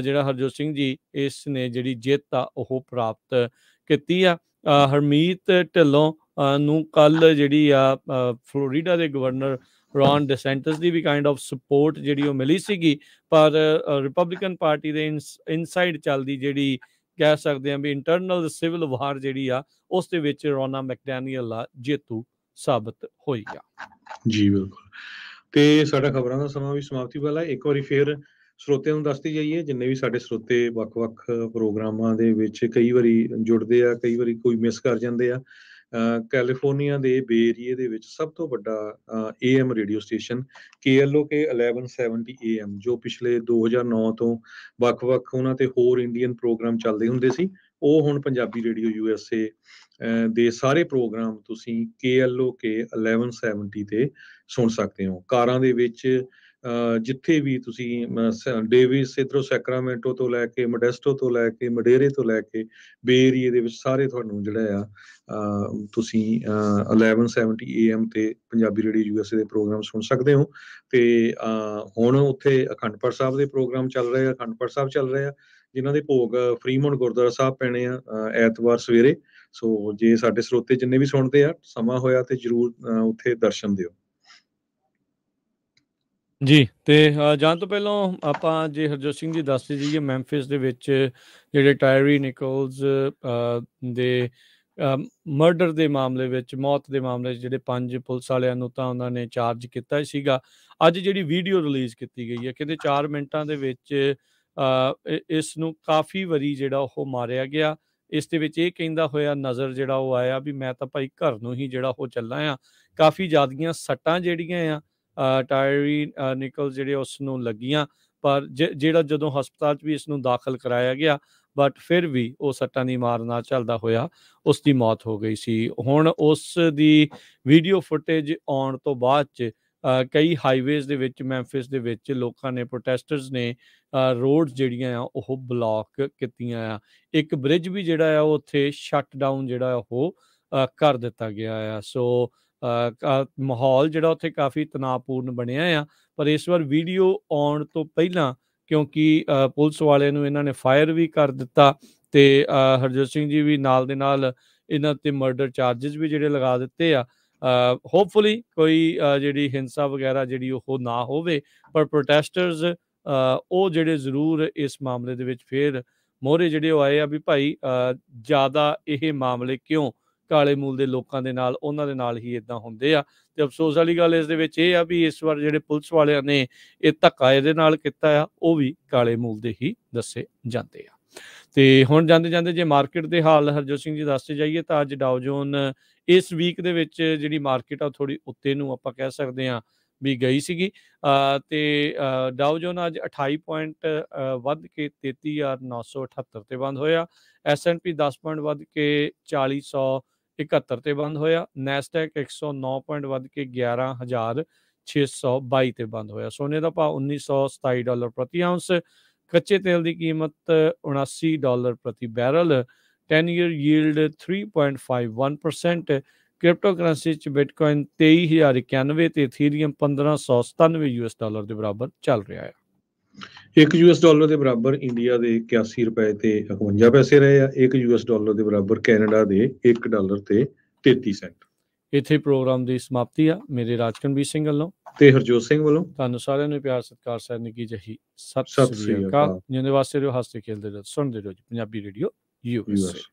ਜਿਹੜਾ ਹਰਜੋਤ ਸਿੰਘ ਜੀ ਇਸ ਨੇ ਜਿਹੜੀ ਜਿੱਤ ਆ ਉਹ ਪ੍ਰਾਪਤ ਕੀਤੀ ਆ। ਹਰਮੀਤ ਢਿੱਲੋਂ ਨੂੰ ਕੱਲ ਜਿਹੜੀ ਆ ਫਲੋਰੀਡਾ ਦੇ governor Ron ਡਿਸੈਂਟਸ the we kind of support ਜਿਹੜੀ ਉਹ ਮਿਲੀ ਸੀਗੀ, ਪਰ ਰਿਪਬਲਿਕਨ ਪਾਰਟੀ ਦੇ ਇਨਸਾਈਡ ਚੱਲਦੀ ਜਿਹੜੀ ਕਹਿ ਸਕਦੇ ਹਾਂ ਵੀ ਇੰਟਰਨਲ ਸਿਵਲ ਵਾਰ ਜਿਹੜੀ ਆ ਉਸ ਦੇ ਵਿੱਚ ਰੋਨਾ ਮੈਕਡੈਨੀਅਲ ਆ ਜੇਤੂ ਸਾਬਤ ਹੋਈ ਆ। ਜੀ ਬਿਲਕੁਲ। ਤੇ ਸਾਡਾ ਖਬਰਾਂ ਦਾ ਸਮਾਂ ਵੀ ਸਮਾਪਤੀ ਵਾਲਾ। ਇੱਕ ਵਾਰੀ ਫਿਰ ਸਰੋਤਿਆਂ ਨੂੰ ਦੱਸਦੀ ਜਾਈਏ, ਜਿੰਨੇ ਵੀ ਸਾਡੇ ਸਰੋਤੇ ਵੱਖ-ਵੱਖ ਪ੍ਰੋਗਰਾਮਾਂ ਦੇ ਵਿੱਚ ਕਈ ਵਾਰੀ ਜੁੜਦੇ ਆ, ਕਈ ਵਾਰੀ ਕੋਈ ਮਿਸ ਕਰ ਜਾਂਦੇ ਆ। ਕੈਲੀਫੋਰਨੀਆ ਦੇ ਬੇ ਏਰੀਏ ਦੇ ਵਿੱਚ ਸਭ ਤੋਂ ਵੱਡਾ AM radio station KLOK 1170 AM, ਜੋ ਪਿਛਲੇ 2009 ਤੋਂ ਵੱਖ-ਵੱਖ ਉਹਨਾਂ ਤੇ ਹੋਰ ਇੰਡੀਅਨ ਪ੍ਰੋਗਰਾਮ ਚੱਲਦੇ ਹੁੰਦੇ ਸੀ, ਉਹ ਹੁਣ ਪੰਜਾਬੀ ਰੇਡੀਓ USA ਦੇ ਸਾਰੇ ਪ੍ਰੋਗਰਾਮ ਤੁਸੀਂ KLOK 1170 ਤੇ ਸੁਣ ਸਕਦੇ ਹੋ। ਕਾਰਾਂ ਦੇ ਵਿੱਚ ਜਿੱਥੇ ਵੀ ਤੁਸੀਂ ਡੇਵਿਸ, ਇੱਧਰੋਂ ਸੈਕਰਾਮੈਂਟੋ ਤੋਂ ਲੈ ਕੇ ਮੋਡੈਸਟੋ ਤੋਂ ਲੈ ਕੇ ਮਡੇਰੇ ਤੋਂ ਲੈ ਕੇ ਬੇ ਏਰੀਏ ਦੇ ਵਿੱਚ ਸਾਰੇ ਤੁਹਾਨੂੰ ਜਿਹੜਾ ਆ ਤੁਸੀਂ 1170 AM ਤੇ ਪੰਜਾਬੀ ਰੇਡੀਓ USA ਦੇ ਪ੍ਰੋਗਰਾਮ ਸੁਣ ਸਕਦੇ ਹੋ। ਤੇ ਹੁਣ ਉੱਥੇ ਅਖੰਡ ਪਾਠ ਸਾਹਿਬ ਦੇ ਪ੍ਰੋਗਰਾਮ ਚੱਲ ਰਹੇ ਆ, ਅਖੰਡ ਪਾਠ ਸਾਹਿਬ ਚੱਲ ਰਹੇ ਆ, ਜਿਨ੍ਹਾਂ ਦੇ ਭੋਗ ਫਰੀਮੌਂਟ ਗੁਰਦੁਆਰਾ ਸਾਹਿਬ ਪੈਣੇ ਆ ਐਤਵਾਰ ਸਵੇਰੇ। ਸੋ ਜੇ ਸਾਡੇ ਸਰੋਤੇ ਜਿੰਨੇ ਵੀ ਸੁਣਦੇ ਆ, ਸਮਾਂ ਹੋਇਆ ਤੇ ਜ਼ਰੂਰ ਉੱਥੇ ਦਰਸ਼ਨ ਦਿਓ ਜੀ। ਤੇ ਜਾਣ ਤੋਂ ਪਹਿਲਾਂ ਆਪਾਂ ਜੇ ਹਰਜੋਤ ਸਿੰਘ ਜੀ ਦੱਸਦੇ ਜਾਈਏ, ਮੈਂਫਿਸ ਦੇ ਵਿੱਚ ਜਿਹੜੇ ਟਾਇਰੀ ਨਿਕਲਸ ਦੇ ਮਰਡਰ ਦੇ ਮਾਮਲੇ ਵਿੱਚ, ਮੌਤ ਦੇ ਮਾਮਲੇ 'ਚ ਜਿਹੜੇ 5 ਪੁਲਿਸ ਵਾਲਿਆਂ ਨੂੰ ਤਾਂ ਉਹਨਾਂ ਨੇ ਚਾਰਜ ਕੀਤਾ ਹੀ ਸੀਗਾ। ਅੱਜ ਜਿਹੜੀ ਵੀਡੀਓ ਰਿਲੀਜ਼ ਕੀਤੀ ਗਈ ਹੈ, ਕਹਿੰਦੇ 4 ਮਿੰਟਾਂ ਦੇ ਵਿੱਚ ਇਸ ਨੂੰ ਕਾਫੀ ਵਾਰੀ ਜਿਹੜਾ ਉਹ ਮਾਰਿਆ ਗਿਆ। ਇਸ ਦੇ ਵਿੱਚ ਇਹ ਕਹਿੰਦਾ ਹੋਇਆ ਨਜ਼ਰ ਜਿਹੜਾ ਉਹ ਆਇਆ ਵੀ ਮੈਂ ਤਾਂ ਭਾਈ ਘਰ ਨੂੰ ਹੀ ਜਿਹੜਾ ਉਹ ਚੱਲਾਂ ਆ। ਕਾਫੀ ਜ਼ਿਆਦੀਆਂ ਸੱਟਾਂ ਜਿਹੜੀਆਂ ਆ ਟਾਇਰੀ ਨਿਕਲਸ ਜਿਹੜੇ ਉਸ ਨੂੰ ਲੱਗੀਆਂ, ਪਰ ਜਿਹੜਾ ਜਦੋਂ ਹਸਪਤਾਲ 'ਚ ਵੀ ਇਸ ਨੂੰ ਦਾਖਲ ਕਰਾਇਆ ਗਿਆ, ਬਟ ਫਿਰ ਵੀ ਉਹ ਸੱਟਾਂ ਦੀ ਮਾਰ ਨਾਲ ਚੱਲਦਾ ਹੋਇਆ ਉਸ ਦੀ ਮੌਤ ਹੋ ਗਈ ਸੀ। ਹੁਣ ਉਸ ਦੀ ਵੀਡੀਓ ਫੁਟੇਜ ਆਉਣ ਤੋਂ ਬਾਅਦ 'ਚ ਕਈ ਹਾਈਵੇਜ਼ ਦੇ ਵਿੱਚ, ਮੈਂਫਿਸ ਦੇ ਵਿੱਚ ਲੋਕਾਂ ਨੇ, ਪ੍ਰੋਟੈਸਟਰਸ ਨੇ ਰੋਡਸ ਜਿਹੜੀਆਂ ਆ ਉਹ ਬਲੌਕ ਕੀਤੀਆਂ ਆ। ਇੱਕ ਬ੍ਰਿਜ ਵੀ ਜਿਹੜਾ ਆ ਉਹ ਉੱਥੇ ਸ਼ਟ ਡਾਊਨ ਜਿਹੜਾ ਉਹ ਕਰ ਦਿੱਤਾ ਗਿਆ ਆ। ਸੋ ਮਾਹੌਲ ਜਿਹੜਾ ਉੱਥੇ ਕਾਫੀ ਤਣਾਅਪੂਰਨ ਬਣਿਆ ਆ। ਪਰ ਇਸ ਵਾਰ ਵੀਡੀਓ ਆਉਣ ਤੋਂ ਪਹਿਲਾਂ ਕਿਉਂਕਿ ਪੁਲਿਸ ਵਾਲਿਆਂ ਨੂੰ ਇਹਨਾਂ ਨੇ ਫਾਇਰ ਵੀ ਕਰ ਦਿੱਤਾ ਤੇ ਹਰਜੋਤ ਸਿੰਘ ਜੀ ਵੀ ਨਾਲ ਦੇ ਨਾਲ ਇਹਨਾਂ ਤੇ ਮਰਡਰ ਚਾਰਜਸ ਵੀ ਜਿਹੜੇ ਲਗਾ ਦਿੱਤੇ ਆ। ਹੋਪਫੁਲੀ ਕੋਈ ਜਿਹੜੀ ਹਿੰਸਾ ਵਗੈਰਾ ਜਿਹੜੀ ਉਹ ਨਾ ਹੋਵੇ, ਪਰ ਪ੍ਰੋਟੈਸਟਰਸ ਉਹ ਜਿਹੜੇ ਜ਼ਰੂਰ ਇਸ ਮਾਮਲੇ ਦੇ ਵਿੱਚ ਫਿਰ ਮੋਹਰੇ ਜਿਹੜੇ ਉਹ ਆਏ ਆ ਵੀ ਭਾਈ ਜ਼ਿਆਦਾ ਇਹ ਮਾਮਲੇ ਕਿਉਂ ਕਾਲੇ ਮੂਲ ਦੇ ਲੋਕਾਂ ਦੇ ਨਾਲ, ਉਹਨਾਂ ਦੇ ਨਾਲ ਹੀ ਇੱਦਾਂ ਹੁੰਦੇ ਆ। ਤੇ ਅਫਸੋਸ ਵਾਲੀ ਗੱਲ ਇਸ ਦੇ ਵਿੱਚ ਇਹ ਆ ਵੀ ਇਸ ਵਾਰ ਜਿਹੜੇ ਪੁਲਿਸ ਵਾਲਿਆਂ ਨੇ ਇਹ ਧੱਕਾ ਇਹਦੇ ਨਾਲ ਕੀਤਾ ਆ, ਉਹ ਵੀ ਕਾਲੇ ਮੂਲ ਦੇ ਹੀ ਦੱਸੇ ਜਾਂਦੇ ਆ। ਤੇ ਹੁਣ ਜਾਂਦੇ ਜਾਂਦੇ ਜੇ ਮਾਰਕੀਟ ਦੇ ਹਾਲ ਹਰਜੋਤ ਸਿੰਘ ਜੀ ਦੱਸਦੇ ਜਾਈਏ ਤਾਂ ਅੱਜ ਡਾਓ ਜੋਨ ਇਸ ਵੀਕ ਦੇ ਵਿੱਚ ਜਿਹੜੀ ਮਾਰਕੀਟ ਆ ਥੋੜੀ ਉੱਤੇ ਨੂੰ ਆਪਾਂ ਕਹਿ ਸਕਦੇ ਹਾਂ ਵੀ ਗਈ ਸੀਗੀ। ਤੇ ਡਾਓ ਜੋਨ ਅੱਜ 28 ਪੁਆਇੰਟ ਵੱਧ ਕੇ 33,978 ਤੇ ਬੰਦ ਹੋਇਆ। S&P 10 ਪੁਆਇੰਟ ਵੱਧ ਕੇ 4,171 ਤੇ ਬੰਦ ਹੋਇਆ। ਨੈਸਡੈਕ 109 ਪੁਆਇੰਟ ਵੱਧ ਕੇ 11,622 ਤੇ ਬੰਦ ਹੋਇਆ। ਸੋਨੇ ਦਾ ਭਾਅ $1927 ਪ੍ਰਤੀ ਆਉਂਸ। ਕੱਚੇ ਤੇਲ ਦੀ ਕੀਮਤ $79 ਪ੍ਰਤੀ barrel. 10 year yield 3.51%। Crypto currency 'ਚ ਬਿਟਕੋਇਨ 23,091 ਤੇ ਇਥੀਰੀਅਮ $1,597 ਦੇ ਬਰਾਬਰ ਚੱਲ ਰਿਹਾ ਹੈ। $1 ਦੇ ਬਰਾਬਰ ਇੰਡੀਆ ਦੇ 81 ਰੁਪਏ ਤੇ 51 ਪੈਸੇ ਰਹੇ ਆ। $1 ਦੇ ਬਰਾਬਰ ਕੈਨੇਡਾ ਦੇ $1 ਤੇ 33 ਸੈਂਟ। ਇੱਥੇ ਪ੍ਰੋਗਰਾਮ ਦੀ ਸਮਾਪਤੀ ਆ। ਮੇਰੇ ਰਾਜਕਨਵੀਰ ਸਿੰਘ ਵੱਲੋਂ ਤੇ ਹਰਜੋਤ ਸਿੰਘ ਵੱਲੋਂ ਤੁਹਾਨੂੰ ਸਾਰਿਆਂ ਨੂੰ ਪਿਆਰ ਸਤਿਕਾਰ ਸਹਿ ਨਿੱਘੀ ਜਿਹੀ ਸਤਿ ਸ੍ਰੀ ਅਕਾਲ। ਜਿਉਂਦੇ ਵਾਸਤੇ ਰਹੋ, ਹੱਸਦੇ ਖੇਲਦੇ ਰਹੋ, ਸੁਣਦੇ ਰਹੋ ਪੰਜਾਬੀ ਰੇਡੀਓ USA।